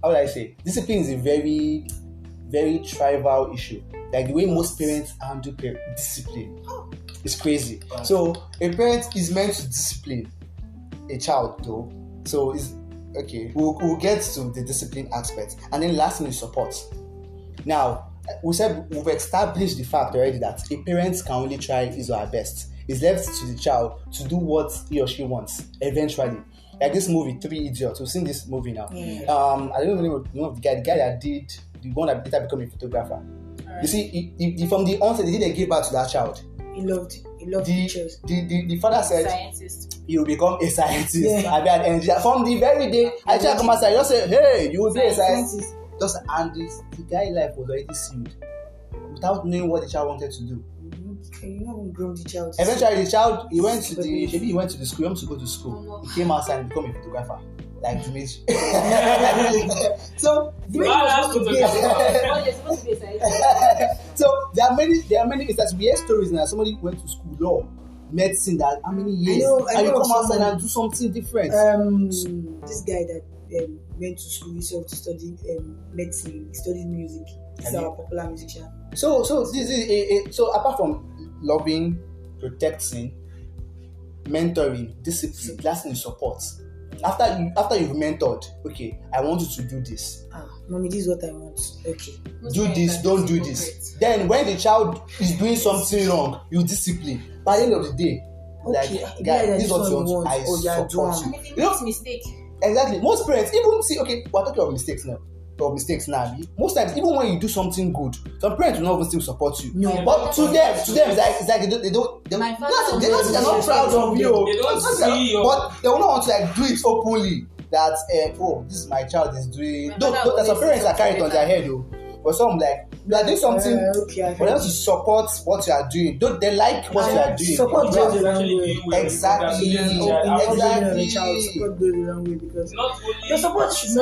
Speaker 2: would I say? Discipline is a very, very trivial issue. Like the way most parents handle discipline. It's crazy. So a parent is meant to discipline a child though. So it's okay. We'll get to the discipline aspect. And then last thing is support. Now, we've established the fact already that a parent can only try his or her best. It's left to the child to do what he or she wants eventually. Like this movie, 3 Idiots. We've seen this movie now. I don't even know the guy that did the one that later became a photographer. Right. You see, he from the onset, they gave birth to that child.
Speaker 3: He loved teachers.
Speaker 2: The father said he will become a scientist.
Speaker 3: Yeah.
Speaker 2: From the very day, I try to come outside, just say, hey, you will be a scientist. And the guy's life was already sealed without knowing what the child wanted to do.
Speaker 3: Okay, you haven't grown the child.
Speaker 2: Eventually, the child he went to the school. He wanted to go to school. He came outside and became a photographer, like Dimitri. So
Speaker 3: Dimitri was supposed to be a scientist.
Speaker 2: So there are many instances. We hear stories now. Somebody went to school, law, medicine, that how many years, and you come outside and do something different.
Speaker 3: This guy that went to school himself to study medicine. He studied music. He's a popular musician. So this is so apart from loving, protecting, mentoring, discipline, last thing is support. After you've mentored, okay, I want you to do this. Mommy, this is what I want. Okay.
Speaker 2: Do this, don't do this. Then when the child is doing something wrong, you discipline. By the end of the day,
Speaker 3: okay,
Speaker 2: like, guys, this is what you want. I support you.
Speaker 4: And if he makes mistake.
Speaker 2: Exactly. Most parents even see, okay, we're talking about mistakes now. Most times, even when you do something good, some parents will not even still support you.
Speaker 3: No.
Speaker 2: But to them, it's like they're not proud of you.
Speaker 5: They don't see you.
Speaker 2: But they will not want to like do it openly. That this is my child is doing. There's some parents that carry it on their head though. But some like you are doing something for them to support what you are doing. Don't they like what you are doing?
Speaker 3: Support goes a long way.
Speaker 2: Exactly.
Speaker 3: Support goes a long way because your support is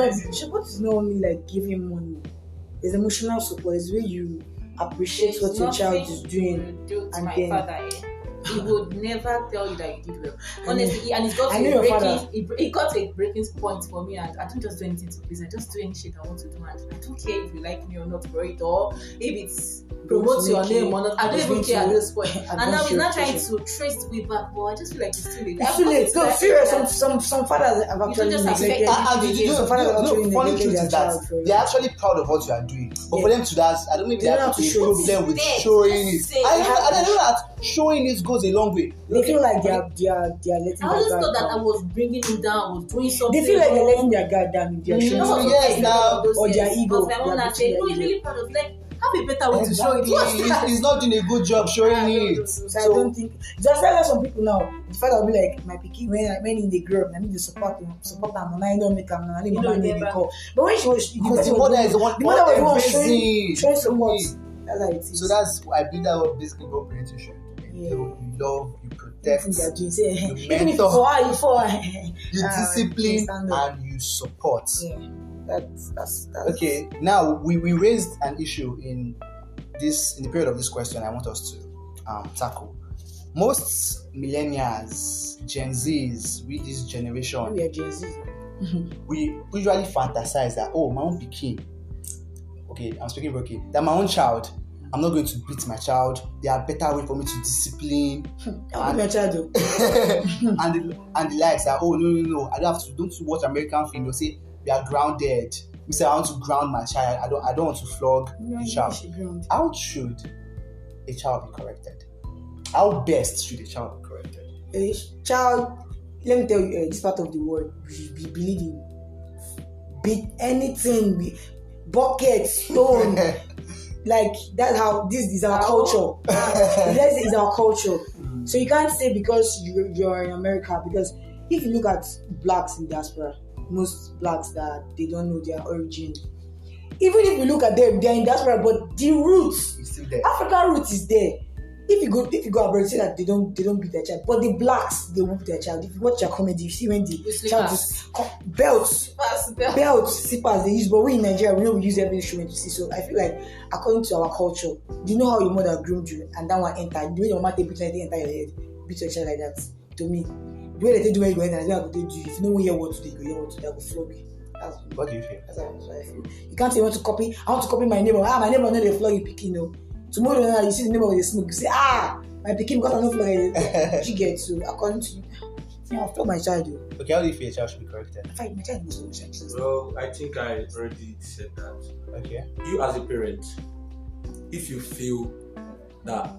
Speaker 3: not only like giving money. There's emotional support. It's where you appreciate what your child is doing.
Speaker 4: And my father, he would never tell you that you did well. Honestly, and it got a breaking point for me, and I don't just do anything to please. I just do any shit I want to do, and I don't care if you like me or not for it, or if it's promotes your name or not. I don't even care at this point. And now he's not trying to trace me back, but I just feel like it's too late.
Speaker 3: It's too late. No, serious. Some fathers have actually neglected.
Speaker 2: Funny truth is that they're actually proud of what you are doing, but for them to that, I don't think they have to show them with showing it. I know that showing it goes a long way.
Speaker 3: They feel like they're letting.
Speaker 4: I always thought that I was bringing him down, I was doing something.
Speaker 3: They feel like they're letting their guard down. They're showing or their ego.
Speaker 4: He's really proud of like. Have a better way to show it.
Speaker 2: He's not doing a good job showing it.
Speaker 3: So I don't think just like some people now. The father will be like, my pikin when in the group, I need to support them. And I don't make them. I need mama need call. But when she was,
Speaker 2: because the mother is the one.
Speaker 3: The mother was the one showing support. That's how it is.
Speaker 2: So that's I believe that was basically what parenting should do. You love, you protect, you mentor, you discipline, and you support.
Speaker 3: Yeah. That's
Speaker 2: okay. Now we raised an issue in the period of this question. I want us to tackle. Most millennials, Gen Zs, with this generation,
Speaker 3: we are Gen Zs.
Speaker 2: We usually fantasize that my own pikin. Okay, I'm speaking broken. That my own child. I'm not going to beat my child. There are better ways for me to discipline.
Speaker 3: I'll beat my child.
Speaker 2: and the likes that no. I don't have to. Don't watch American film. They'll say we are grounded. We say I want to ground my child. I don't want to flog the child. How should a child be corrected? How best should a child be corrected?
Speaker 3: A child, let me tell you, this part of the world, we believe in beat anything, bucket, stone. Like that's how this is our culture. This is our culture. So you can't say because you're in America, because if you look at blacks in diaspora, most blacks that they don't know their origin. Even if you look at them, they're in diaspora, but the roots, African roots is there. If you go abroad, you see that they don't beat their child, but the blacks they whoop their child. If you watch their comedy, you see when the child is belts, slippers they use. But we in Nigeria, we use every instrument to see. So I feel like according to our culture, do you know how your mother groomed you, and that one enter the way your mother beat anything enter your head, beat your child like that. To me, the way they do when you go in, and they do. If you know hear what to do, you hear what to do. They go flog you.
Speaker 2: What do you feel?
Speaker 3: That's how I feel. You can't say you want to copy. I want to copy my neighbor. My neighbor know they flog you picking. No. Tomorrow you see the neighbor with the smoke. You say, my picking because I don't flog it. You get to according to you. I'll flog my child.
Speaker 2: Okay, how do you feel a child should be corrected?
Speaker 3: My child must flog my child.
Speaker 6: Well, I think I already said that.
Speaker 2: Okay.
Speaker 6: You as a parent, if you feel that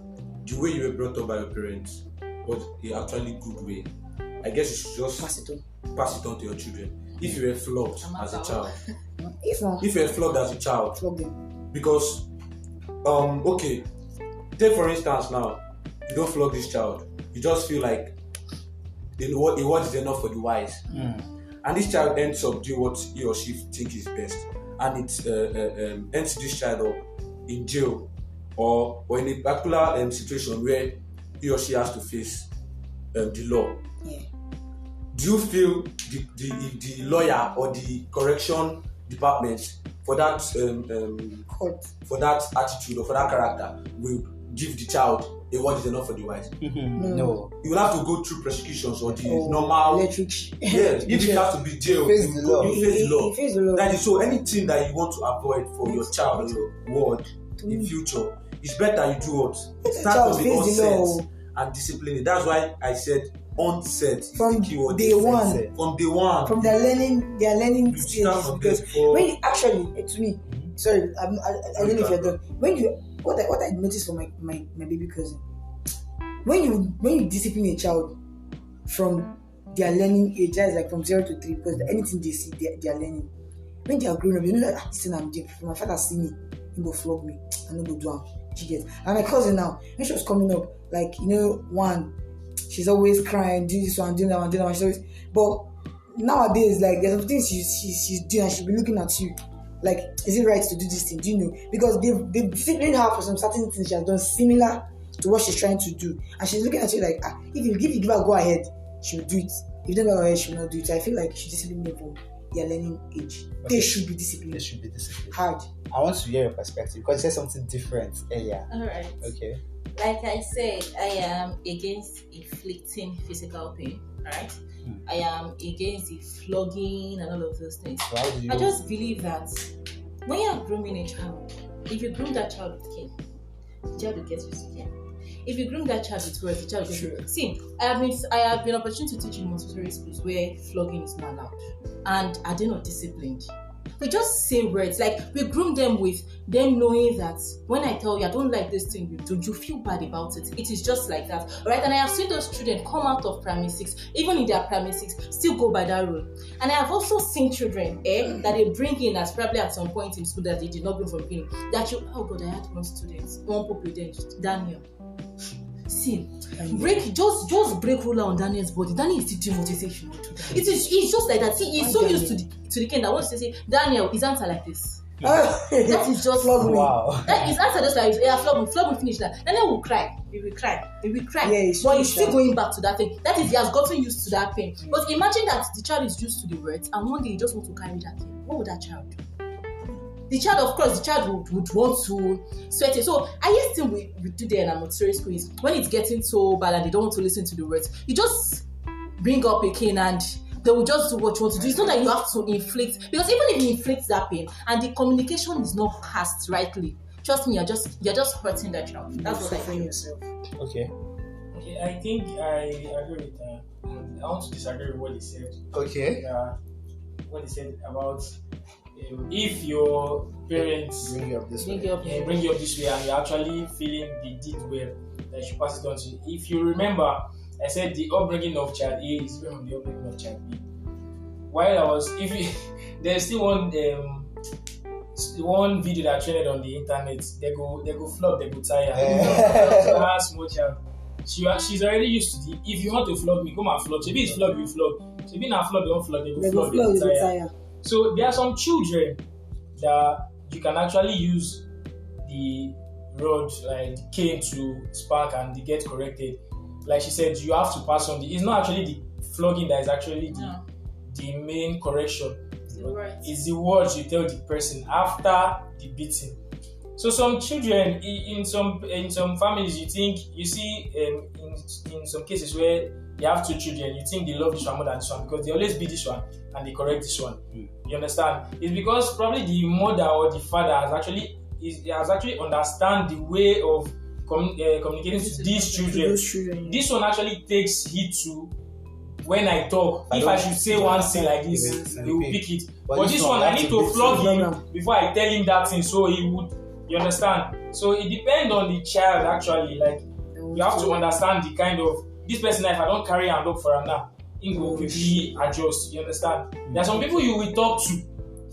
Speaker 6: the way you were brought up by your parents was a actually good way, I guess you should just pass it on to your children. If you were flogged as a child, if you were flogged as a child,
Speaker 3: flog them.
Speaker 6: Because okay, take for instance now, you don't flog this child, you just feel like a word is enough for the wise, and this child ends up doing what he or she thinks is best, and it ends this child up in jail or in a particular situation where he or she has to face the law.
Speaker 3: Yeah.
Speaker 6: Do you feel the lawyer or the correction department for that for that attitude or for that character will give the child a word is enough for the wise?
Speaker 2: No.
Speaker 6: You will have to go through prosecutions or the normal
Speaker 3: electric.
Speaker 6: Yes, if it has to be jail,
Speaker 2: You face the law.
Speaker 6: You face the law.
Speaker 3: law.
Speaker 6: That is, so anything that you want to avoid for your child or your ward in future, it's better you do what? Start from the onset and discipline it. That's why I said onset is
Speaker 3: from
Speaker 6: the keyword.
Speaker 3: day one.
Speaker 6: From day one.
Speaker 3: From their learning stage. Because when you actually, to me, sorry, I don't know if you're done. When you what I noticed for my baby cousin, when you discipline a child from their learning age, that's like from 0 to 3, because anything they see they are learning. When they are grown up, you know that this thing I'm doing. My father see me, he go flog me, I no go do am. She gets. And my cousin now, when she was coming up, like one, she's always crying, doing this one, doing that one, doing that one. She's always, but nowadays, like there's some things she's doing, and she'll be looking at you. Like, is it right to do this thing? Do you know? Because they've disciplined her for some certain things she has done similar to what she's trying to do. And she's looking at you like, if you give her go ahead, she will do it. If you don't go ahead, she will not do it. So I feel like she disciplined them from their learning age.
Speaker 2: Okay.
Speaker 3: They should be disciplined.
Speaker 2: They should be disciplined.
Speaker 3: Hard.
Speaker 2: I want to hear your perspective because you said something different earlier.
Speaker 4: Alright.
Speaker 2: Okay.
Speaker 4: Like I said, I am against inflicting physical pain, right? I am against the flogging and all of those things.
Speaker 2: So how do you...
Speaker 4: I just believe that when you're grooming a child, if you groom that child with care, the child will get used to care. If you groom that child with words, the child will get used to. See, I have been opportunity to teach in Montessori schools where flogging is not allowed, and are they not disciplined? We just say words, like we groom them with them knowing that when I tell you I don't like this thing you do, you feel bad about it. It is just like that, right? And I have seen those children come out of primary 6, even in their primary 6, still go by that rule. And I have also seen children that they bring in as probably at some point in school that they did not bring from the beginning. That you, oh God, I had one pupil, Daniel. See, just break ruler on Daniel's body. Daniel is teaching motivation. It's just like that. See, he's so used to the kind that wants to say, Daniel, his answer like this. That is just flog me.
Speaker 2: Wow.
Speaker 4: That is answer just like, yeah, flog me, finish that. Daniel will cry. He will cry.
Speaker 3: Yeah,
Speaker 4: but he's still going back to that thing. That is, he has gotten used to that pain. But imagine that the child is used to the words, and one day he just wants to carry that thing. What would that child do? The child, of course, would want to sweat it. So I used to we do there in a Montessori school is when it's getting so bad and they don't want to listen to the words, you just bring up a cane and they will just do what you want to do. It's not that you have to inflict, because even if you inflict that pain and the communication is not passed rightly, trust me, you're just hurting that child. That's what I feel.
Speaker 3: Yourself.
Speaker 2: Okay.
Speaker 5: Okay, I think I agree with that. I want to disagree with what he said.
Speaker 2: Okay.
Speaker 5: What he said about if your parents
Speaker 2: Bring you up this way.
Speaker 5: bring you up this way and you're actually feeling they did well, that you should pass it on to you. If you remember, I said the upbringing of child A is different from the upbringing of child B. While there's still one video that trended on the internet. They go flog, they go tire. So that small child, she's already used to the. If you want to flog me, come and flog. Maybe it's flog, you flog. Maybe not flog, don't flog. They go flog, they go tire. So there are some children that you can actually use the rod, like the cane, to spank and they get corrected. Like she said, you have to pass on it's not actually the flogging that is actually the main correction. It's the words you tell the person after the beating. So some children in some families, you see in some cases where they have two children, you think they love this one more than this one because they always beat this one and they correct this one. You understand? It's because probably the mother or the father has actually understand the way of communicating to these children. This one actually takes heed to when I talk. If I should say one thing like this, he will pick it. But this one, I need to flog him before I tell him that thing, so he would. You understand? So it depends on the child actually. Like you have to understand the kind of this person. If I don't carry hand up for him now, he will quickly adjust. You understand? There are some people you will talk to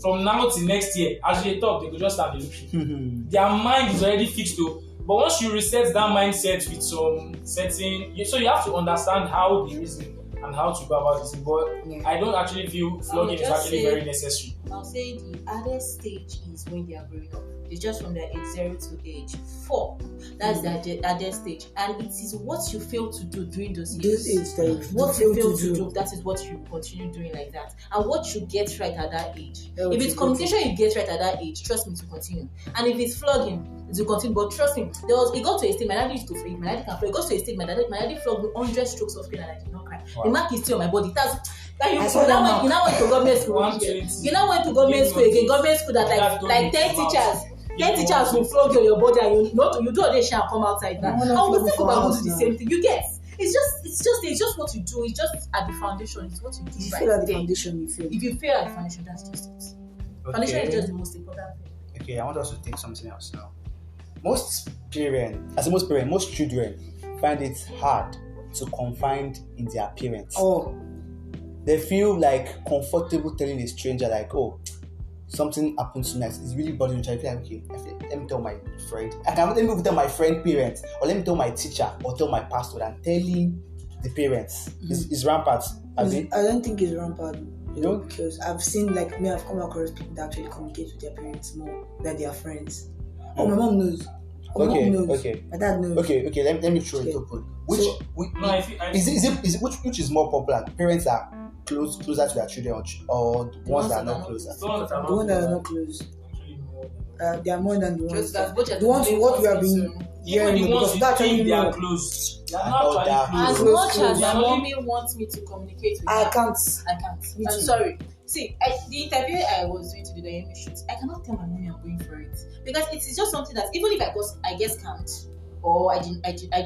Speaker 5: from now till next year. As they talk, they could just start looking. Their mind is already fixed though. But once you reset that mindset with some setting, so you have to understand how the reason and how to go about this. But I don't actually feel flogging is actually very necessary.
Speaker 4: I'll say the hardest stage is when they are growing up. It's just from their age 0 to age 4. That's the hardest stage. And it is what you fail to do during those years. What you fail to do, that is what you continue doing like that. And what you get right at that age. If it's communication you get right at that age, trust me to continue. And if it's flogging, it will continue. But trust me, it got to a stage, my dad used to flog, my dad can flog. It got to a stage, my daddy flogged me 100 strokes of pain and I did not cry. Wow. The mark is still on my body. You now went to government school. You now went to government school again. Government school that like 10 teachers. 10 teachers will flog you on your body and you do audition and come outside now. I will think about do the same thing. You get it's just what you do. It's just at the foundation. It's what you do.
Speaker 3: If you fail at the foundation, you fail.
Speaker 4: If you fail at the foundation, that's just it. Okay. Foundation is just the most important thing.
Speaker 2: Okay, I want us to take something else now. Most children find it hard to confide in their parents. They feel like comfortable telling a stranger, like, oh, something happened tonight. It's really bothering me. I feel like, okay, let me tell my friend. Let me tell my friend parents, or let me tell my teacher, or tell my pastor. Than telling the parents. It's rampant.
Speaker 3: I don't think it's rampant. You know, because I've seen I've come across people that actually communicate with their parents more than their friends. My mom knows. My mom knows.
Speaker 2: Okay.
Speaker 3: My dad knows.
Speaker 2: Okay. Let me throw it open. Which is more popular? Parents are closer to their children or the ones that are not closer?
Speaker 3: The ones that are not close. They are more than the ones. The ones what we have been hearing, because that's actually
Speaker 5: they are close. They are not
Speaker 4: as much as my mommy wants me to communicate with
Speaker 3: I
Speaker 4: her,
Speaker 3: can't.
Speaker 4: I'm sorry. See, the interview I was doing to do the Yemi shoot, I cannot tell my mommy I'm going for it because it is just something that even if I guess can't, or I do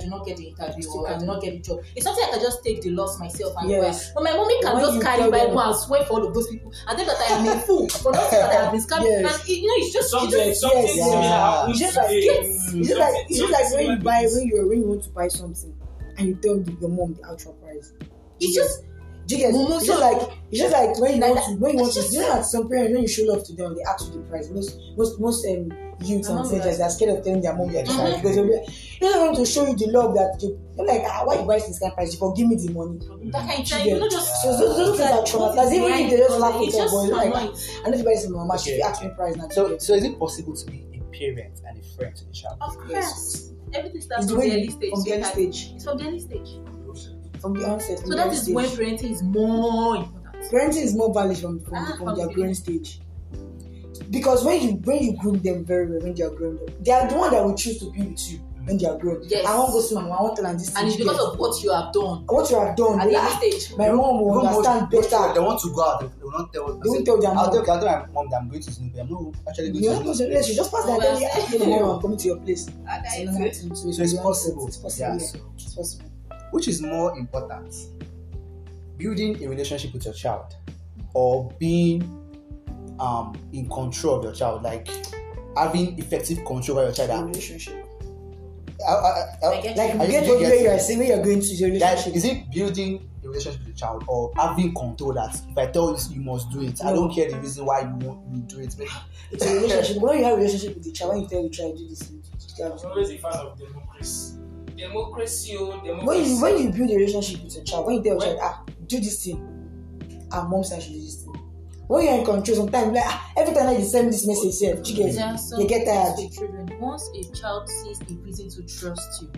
Speaker 4: not get the interview, or I do not get the job, it's something I can just take the loss myself and go. But my mommy can just carry Bible and swear for all of those people and think that I am a fool for not that I have been scammed. And it's just
Speaker 5: something similar.
Speaker 3: It's just like when you want to buy something and you tell your mom the actual price. It's just. It's just like when you want to, you know, that some parents, when you show love to them, they ask you the price. Most youths and teenagers are scared of telling their mom their price because they don't want to show you the love that they're like, why you buy this kind of price? You forgive me the money.
Speaker 4: That kind of thing, you know, just
Speaker 3: so those things are traumatizing. Even if they just laugh at boy, like, I know you buy this in my mama, she ask me price now.
Speaker 2: So is it possible to be a parent and a friend to the child?
Speaker 4: Of course. Everything starts from the early stage.
Speaker 3: From the early stage.
Speaker 4: It's from the early stage.
Speaker 3: From the onset.
Speaker 4: So that is when parenting is more important.
Speaker 3: Parenting is more valid from their growing stage. Because when you groom them very well, when they are grown up, they are the one that will choose to be with you when they are grown.
Speaker 4: Yes.
Speaker 3: I won't go see my mom, I won't tell them this.
Speaker 4: And it's because of what you have done.
Speaker 3: What you have done.
Speaker 4: At the early stage.
Speaker 3: My mom will understand better.
Speaker 2: They want to go out, they will not tell.
Speaker 3: They won't tell their mom.
Speaker 2: I'll tell my mom that I'm going to Snoopy. I'm not actually going to Snoopy.
Speaker 3: You just pass that and tell me, I'm coming to your place.
Speaker 2: So it's possible.
Speaker 3: It's possible.
Speaker 2: Yeah.
Speaker 3: It's possible.
Speaker 2: Which is more important? Building a relationship with your child or being in control of your child, like having effective control over your child?
Speaker 3: Relationship.
Speaker 2: Like
Speaker 3: you get where you are saying where you are going to your relationship.
Speaker 2: Is it building a relationship with the child or having control that if I tell you you must do it, I don't care the reason why you do it.
Speaker 3: It's a relationship. When you have a relationship with the child, when you tell the child do this,
Speaker 5: I'm always a fan of democracy.
Speaker 3: When you build a relationship with your child, when you tell your child, do this thing, mom said should do this thing. When you're in control, sometimes every time you send this message, you get tired.
Speaker 4: Once a child sees a reason to trust you,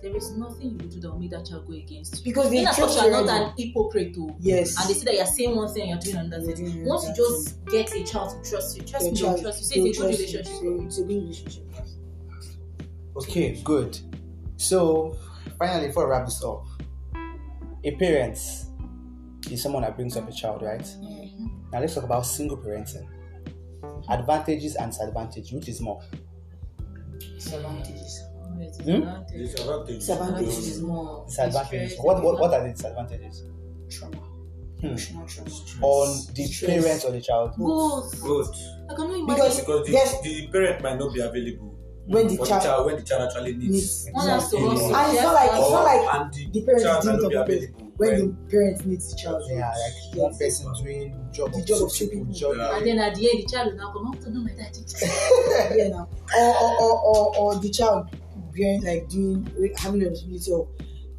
Speaker 4: there is nothing you will do that will make that child go against you.
Speaker 3: Because they trust
Speaker 4: you are not an hypocrite,
Speaker 3: yes.
Speaker 4: And they see that you're saying one thing and you're doing another thing. Once you just get a child to trust you, trust me, they'll trust you. Say it's a good relationship.
Speaker 3: It's a good relationship.
Speaker 2: Okay, good. So finally, before I wrap this up, A parent is someone that brings up a child, right? Now let's talk about single parenting. Advantages and disadvantages. Which is more?
Speaker 3: Disadvantages.
Speaker 6: Disadvantages
Speaker 3: Is more
Speaker 2: Disadvantages. What are the disadvantages?
Speaker 3: trauma. Emotional trauma.
Speaker 2: On the
Speaker 3: Stress.
Speaker 2: parent or the child?
Speaker 4: Both.
Speaker 6: Both.
Speaker 4: I cannot imagine.
Speaker 3: Because
Speaker 6: Because
Speaker 3: Yes.
Speaker 6: the parent might not be available
Speaker 3: when the
Speaker 6: for
Speaker 3: child
Speaker 6: when the child actually needs.
Speaker 4: One has to
Speaker 6: Yeah.
Speaker 4: also.
Speaker 3: And it's not like
Speaker 6: And
Speaker 3: the parent
Speaker 6: child
Speaker 3: is
Speaker 6: might
Speaker 3: doing
Speaker 6: not be
Speaker 3: top of it.
Speaker 6: available
Speaker 3: When the parent needs the child.
Speaker 2: Yeah, like one person doing
Speaker 3: The job of two people.
Speaker 2: job.
Speaker 6: Yeah.
Speaker 4: And then at the end, the child will now come up to know my daddy.
Speaker 3: Yeah, now. Or the child being like having the responsibility of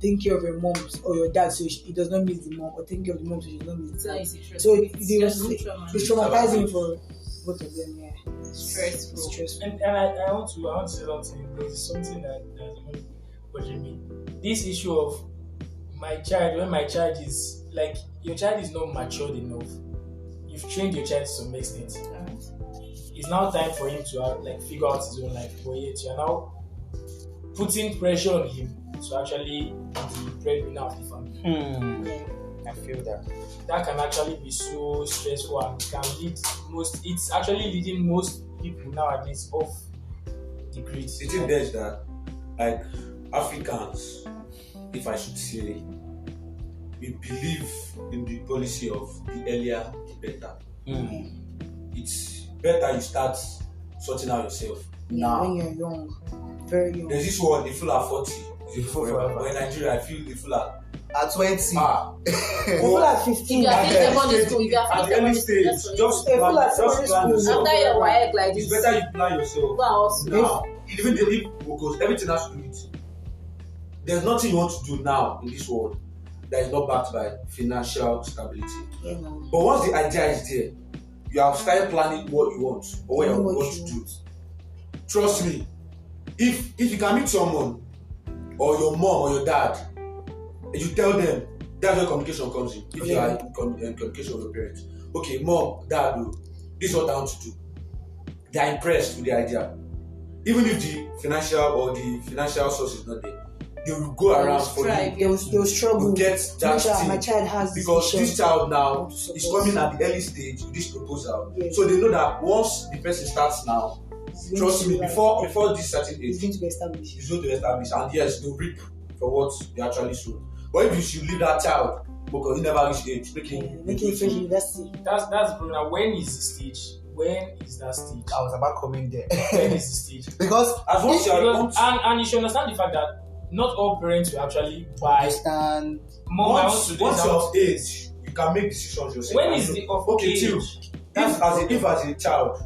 Speaker 3: taking care of your mom or your dad so he does not miss the mom, or taking care of the mom so she does not miss the dad. So it's traumatizing for both of them. Yeah,
Speaker 4: Stressful.
Speaker 3: It's stressful.
Speaker 5: And I want to say something. There's something that's bothering me. This issue of my child, when my child is like, your child is not matured enough. You've trained your child to some extent. It's now time for him to figure out his own life. But yet you're now putting pressure on him to actually be the breadwinner of the family.
Speaker 2: I feel that.
Speaker 5: That can actually be so stressful and can lead it's actually leading most people nowadays off the grid.
Speaker 6: The thing there is that, like, Africans, if I should say, we believe in the policy of the earlier the better. It's better you start sorting out yourself now.
Speaker 3: When you're young, very young.
Speaker 6: There's this word, they feel at 40. They feel forever. But in Nigeria, I feel they feel
Speaker 2: At 20.
Speaker 3: People at 15.
Speaker 4: If you are
Speaker 6: At
Speaker 4: finished
Speaker 6: the
Speaker 4: secondary school, if you are
Speaker 6: at
Speaker 4: finished
Speaker 6: the early
Speaker 4: secondary school,
Speaker 6: stage,
Speaker 4: that's what
Speaker 6: just
Speaker 3: They
Speaker 6: plan,
Speaker 3: feel like
Speaker 6: just
Speaker 3: secondary
Speaker 6: plan
Speaker 3: school.
Speaker 6: yourself.
Speaker 4: after your WAEC like
Speaker 6: It's
Speaker 4: this,
Speaker 6: better you plan yourself
Speaker 4: go and hustle.
Speaker 6: now. Even the leave because everything has to do with. There's nothing you want to do now in this world that is not backed by financial stability.
Speaker 3: Yeah, no.
Speaker 6: But once the idea is there, you have started planning what you want or what you
Speaker 3: What
Speaker 6: want
Speaker 3: you
Speaker 6: to do. Trust me, if you can meet someone or your mom or your dad, and you tell them, that's where communication comes in. If you are in communication with your parents, okay, mom, dad, this is what I want to do. They are impressed with the idea. Even if the financial source is not there, they will go around for you.
Speaker 3: They will struggle.
Speaker 6: You get that
Speaker 3: My
Speaker 6: thing.
Speaker 3: child has this
Speaker 6: Because
Speaker 3: vision.
Speaker 6: this child now
Speaker 3: to support.
Speaker 6: is coming at the early stage with this proposal.
Speaker 3: Yes.
Speaker 6: So they know that once the person starts now,
Speaker 3: It's going
Speaker 6: trust
Speaker 3: to
Speaker 6: me,
Speaker 3: be like-
Speaker 6: before this certain
Speaker 3: it's
Speaker 6: age,
Speaker 3: going to be established.
Speaker 6: it's going to establish. And yes, they'll reap for what they actually sow. But if you should leave that child because he never reached age,
Speaker 3: Making it fresh university.
Speaker 5: That's the problem. Now, when is the stage? When is that stage?
Speaker 2: I was about coming there.
Speaker 5: When is the stage?
Speaker 2: Because
Speaker 6: as once you are
Speaker 5: Because, and you should understand the fact that not all parents will actually buy.
Speaker 2: understand.
Speaker 5: Mom, I want to do
Speaker 6: once
Speaker 5: this.
Speaker 6: you're of age, you can make decisions yourself.
Speaker 5: When is the of
Speaker 6: okay,
Speaker 5: age?
Speaker 6: chill. If as a child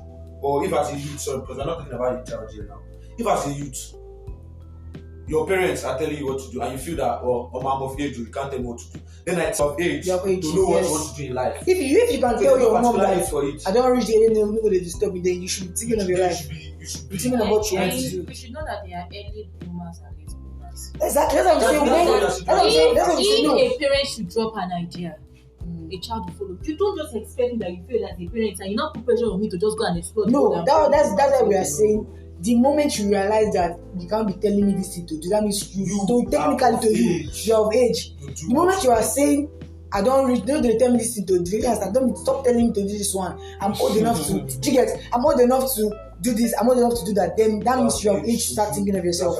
Speaker 6: or if as a youth, sorry, because we're not talking about a child here now. If as a youth, your parents are telling you what to do, and you feel that, I'm of age, you can't tell me what to do. Then at of age,
Speaker 3: You're of age,
Speaker 6: to know what
Speaker 3: yes.
Speaker 6: you want to do in life.
Speaker 3: If you can tell your mom
Speaker 6: Particular age
Speaker 3: that
Speaker 6: for it.
Speaker 3: I don't reach the age, nobody disturb me, then you should be thinking of your
Speaker 6: You
Speaker 3: life.
Speaker 6: should be
Speaker 3: Be thinking of what you want to do.
Speaker 4: We should know that they are early bloomers and late bloomers.
Speaker 3: Exactly. That's what I'm saying. That's what I'm saying. That's what I'm saying. No.
Speaker 4: If a parent should drop an idea, a child will follow. You don't just expect that you feel as a parent and you not put pressure on me to just go and explore.
Speaker 3: No, that's why we are saying. The moment you realize that you can't be telling me this thing to do, that means you technically to you, you're of age. The moment you are saying, I don't reach, don't tell me this thing to do, yes, I don't stop telling me to do this one. I'm old enough to, do you get? I'm old enough to do this, I'm old enough to do that. Then that means you're of age to start thinking of yourself.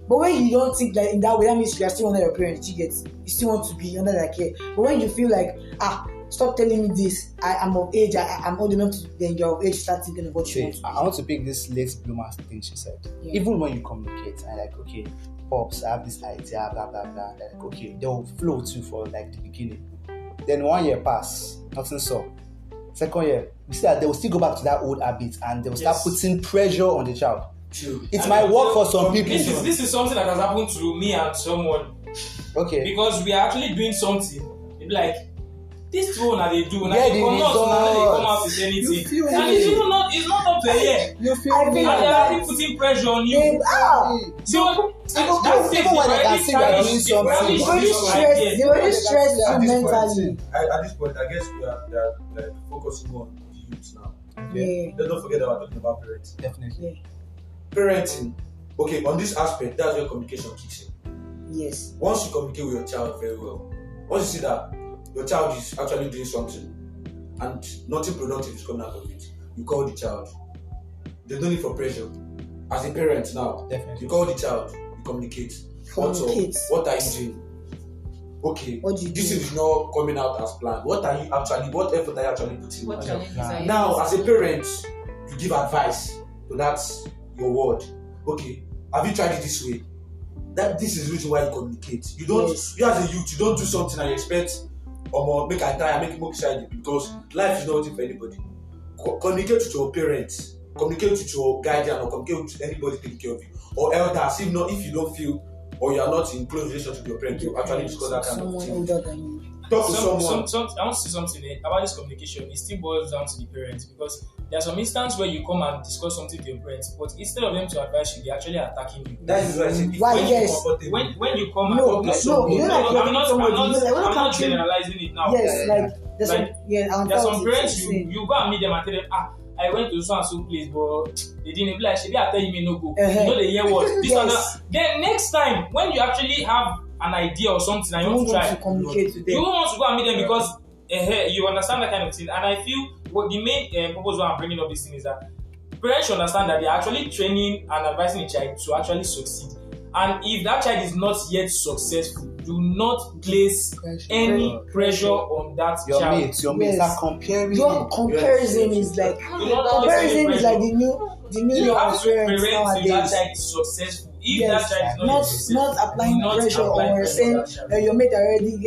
Speaker 3: But when you don't think like in that way, that means you are still under your parents. You get, you still want to be under their care. But when you feel like, stop telling me this, I'm of age, I'm old enough to, then you're of age to start thinking of what you want.
Speaker 2: I want to pick this late bloomer thing she said.
Speaker 3: Yeah.
Speaker 2: Even when you communicate and like, okay, pops, I have this idea, blah blah blah. They're like, okay, they'll flow too for like the beginning. Then 1 year pass, nothing so. Second year, we see that they will still go back to that old habit and they will start putting pressure on the child.
Speaker 6: True.
Speaker 2: It might work for some people.
Speaker 5: This is something that has happened to me and someone.
Speaker 2: Okay.
Speaker 5: Because we are actually doing something. They be like, this one that they do, now
Speaker 2: Yeah,
Speaker 5: they
Speaker 2: the
Speaker 5: come out, now they come out
Speaker 2: results.
Speaker 5: with anything.
Speaker 3: feel
Speaker 5: And
Speaker 3: it.
Speaker 5: it's not up to a year.
Speaker 2: You feel
Speaker 3: I
Speaker 5: And
Speaker 3: feel
Speaker 5: they're
Speaker 3: that.
Speaker 5: already putting pressure on you.
Speaker 3: They
Speaker 5: So
Speaker 2: even when they can see that you're doing something.
Speaker 3: they already stressed you
Speaker 6: At this
Speaker 3: mentally.
Speaker 6: at this point, I guess we are like focusing on the youth now.
Speaker 3: Yeah.
Speaker 6: Don't forget that we're talking about parents.
Speaker 2: Definitely.
Speaker 6: Parenting, okay, on this aspect, that's where communication kicks in.
Speaker 3: Yes.
Speaker 6: Once you communicate with your child very well, Once you see that your child is actually doing something and nothing productive is coming out of it, you call the child. There's no need for pressure. As a parent now,
Speaker 2: Definitely.
Speaker 6: you call the child, you communicate.
Speaker 3: Communicate.
Speaker 6: What are you doing? Okay,
Speaker 3: What do you
Speaker 6: this
Speaker 3: do?
Speaker 6: is not coming out as planned. What effort are you actually putting
Speaker 4: What
Speaker 6: in?
Speaker 4: challenges are you
Speaker 6: Now, as a
Speaker 4: facing?
Speaker 6: parent, you give advice. So that's your word. Okay, have you tried it this way? This is the reason why you communicate. You don't.
Speaker 3: Yes.
Speaker 6: You as a youth, you don't do something and you expect, make I try and make it more exciting, because life is not waiting for anybody. Communicate with your parents. Communicate with your guardian, or communicate with anybody taking care of you, or elders. If you don't feel, or you are not in close relationship with your parents, you actually discuss that kind of
Speaker 3: Someone
Speaker 6: thing.
Speaker 3: older than you.
Speaker 6: Talk to someone.
Speaker 5: I want to say something about this communication. It still boils down to the parents, because there are some instances where you come and discuss something with your parents, but instead of them to advise you, they're actually attacking you.
Speaker 6: That is why I said,
Speaker 3: Why,
Speaker 6: when
Speaker 3: yes.
Speaker 6: you're comfortable,
Speaker 5: When you come
Speaker 3: No,
Speaker 5: and
Speaker 3: no,
Speaker 5: talk to someone,
Speaker 3: you know, like you're
Speaker 5: I'm not
Speaker 3: somebody, you know, like, when
Speaker 5: I'm
Speaker 3: I
Speaker 5: not
Speaker 3: come to-
Speaker 5: generalizing it now.
Speaker 3: Yes, like there's
Speaker 5: Like,
Speaker 3: some, yeah, and
Speaker 5: There are
Speaker 3: that
Speaker 5: some
Speaker 3: was
Speaker 5: parents
Speaker 3: insane.
Speaker 5: you go and meet them and tell them, I went to so and so place, but they didn't be like, Shebi, I tell you me no go.
Speaker 3: Uh-huh.
Speaker 5: You know they hear what this and
Speaker 3: Yes.
Speaker 5: that. Then next time when you actually have an idea or something and
Speaker 3: You
Speaker 5: you want to
Speaker 3: want
Speaker 5: try,
Speaker 3: to communicate with
Speaker 5: you
Speaker 3: them.
Speaker 5: don't want to go and meet them because you understand that kind of thing. And I feel what the main purpose why I'm bringing up this thing is that parents should understand that they are actually training and advising a child to actually succeed. And if that child is not yet successful, do not place any pressure on that
Speaker 2: Your
Speaker 5: child.
Speaker 2: mates
Speaker 3: Yes.
Speaker 2: are comparing
Speaker 3: Your
Speaker 2: you.
Speaker 3: comparison is like
Speaker 5: Do not place any
Speaker 3: comparison is
Speaker 5: pressure.
Speaker 3: like the new
Speaker 5: You
Speaker 3: law
Speaker 5: have
Speaker 3: of
Speaker 5: to
Speaker 3: parents
Speaker 5: parent if that
Speaker 3: nowadays.
Speaker 5: child is successful. If
Speaker 3: Yes,
Speaker 5: that child is not,
Speaker 3: not
Speaker 5: successful,
Speaker 3: applying
Speaker 5: not
Speaker 3: pressure
Speaker 5: applying
Speaker 3: or
Speaker 5: pressure
Speaker 3: saying
Speaker 5: on that child.
Speaker 3: your mate already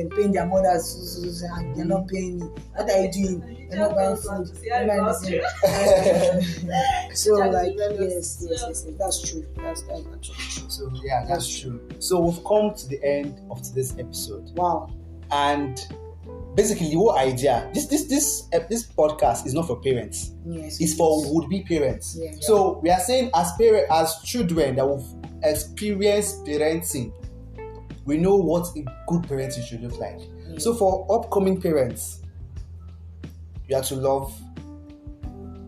Speaker 3: paying their mothers and you're not paying me. What are you doing? You're not buying food. You're not listening. So like yes, that's true. That's actually true.
Speaker 2: So yeah, that's true. So we've come to the end of today's episode,
Speaker 3: Wow.
Speaker 2: and basically the whole idea, this podcast is not for parents.
Speaker 3: Yes.
Speaker 2: It's for would-be parents.
Speaker 3: Yeah.
Speaker 2: So we are saying as children that we've experienced parenting, we know what a good parenting should look like.
Speaker 3: Yeah.
Speaker 2: So for upcoming parents, you have to love,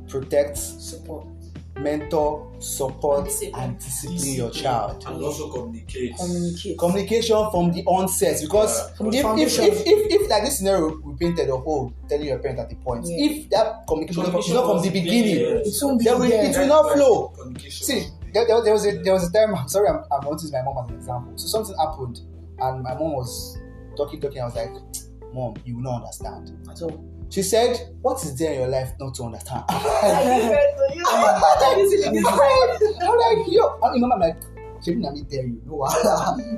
Speaker 2: protect,
Speaker 3: Support.
Speaker 2: mentor, support,
Speaker 4: Discipline.
Speaker 2: and discipline your child.
Speaker 6: and also communicate.
Speaker 2: Communication from the onset, because
Speaker 3: From the
Speaker 2: if
Speaker 3: foundation.
Speaker 2: like this scenario we painted of telling your parent at the point,
Speaker 3: Yeah.
Speaker 2: if that communication is not from the beginning,
Speaker 3: It won't be
Speaker 2: then
Speaker 3: there.
Speaker 2: it will not flow.
Speaker 6: Communication.
Speaker 2: See, there was a time. I'm sorry, I'm going to use my mom as an example. So something happened, and my mom was talking. I was like, "Mom, you will not understand."
Speaker 3: So
Speaker 2: She said, "What is there in your life not to understand?" I'm like, yo, I'm like, let me tell you, no,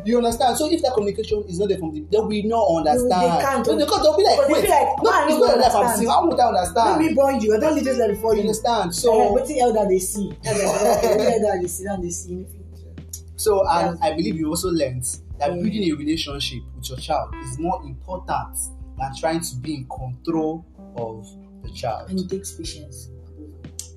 Speaker 2: you understand? So if that communication is not there from the, they will not understand.
Speaker 3: They can't.
Speaker 2: Because they'll be like,
Speaker 3: But they
Speaker 2: wait,
Speaker 3: feel like,
Speaker 2: no,
Speaker 3: man,
Speaker 2: it's
Speaker 3: you
Speaker 2: not your life I'm
Speaker 3: understand.
Speaker 2: seeing. How would I understand?
Speaker 3: Let me born you. I don't leave this life before
Speaker 2: You
Speaker 3: you.
Speaker 2: understand?
Speaker 3: So
Speaker 2: So,
Speaker 3: what the elder they see? Elder they see, and they see.
Speaker 2: and I believe you also learned that
Speaker 3: Mm.
Speaker 2: building a relationship with your child is more important than trying to be in control of the child.
Speaker 3: And it takes patience.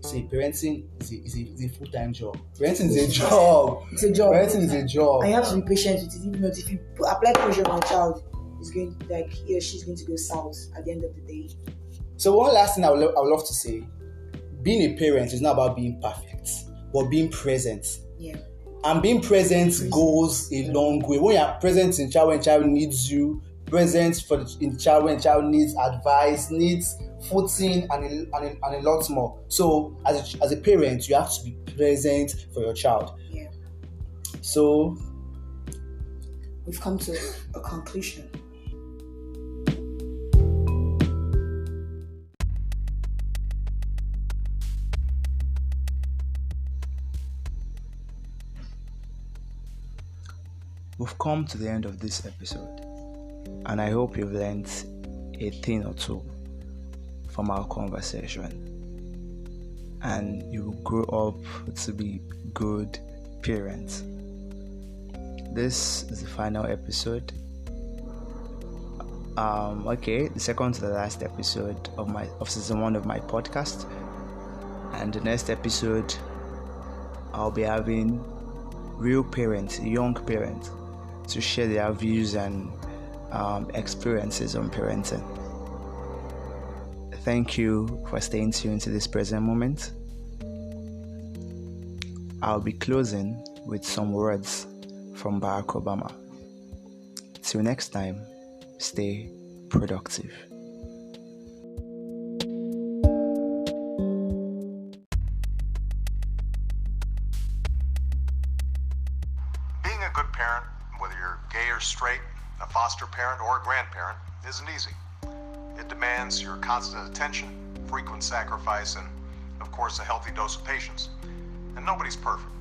Speaker 2: See, parenting is a full-time job. Parenting is a job.
Speaker 3: It's a job.
Speaker 2: Parenting is a job.
Speaker 3: And you have to be patient with it. Even not if you apply pressure on a child, it's going like he or she's going to go south at the end of the day.
Speaker 2: So one last thing I would love to say, being a parent is not about being perfect, but being present.
Speaker 3: Yeah.
Speaker 2: And being present goes a long way. When you are present in child when child needs you, present in child when child needs advice, needs footing, and a lot more. So as a parent, you have to be present for your child.
Speaker 3: Yeah.
Speaker 2: So
Speaker 3: We've come to a conclusion.
Speaker 1: We've come to the end of this episode, and I hope you've learned a thing or two from our conversation, and you will grow up to be good parents. This is the final episode. The second to the last episode of season 1 of my podcast, and the next episode I'll be having real parents, young parents, to share their views and experiences on parenting. Thank you for staying tuned to this present moment. I'll be closing with some words from Barack Obama. It Till next time, stay productive.
Speaker 7: Being a good parent, whether you're gay or straight, a foster parent or a grandparent, isn't easy. It demands your constant attention, frequent sacrifice, and, of course, a healthy dose of patience. And nobody's perfect.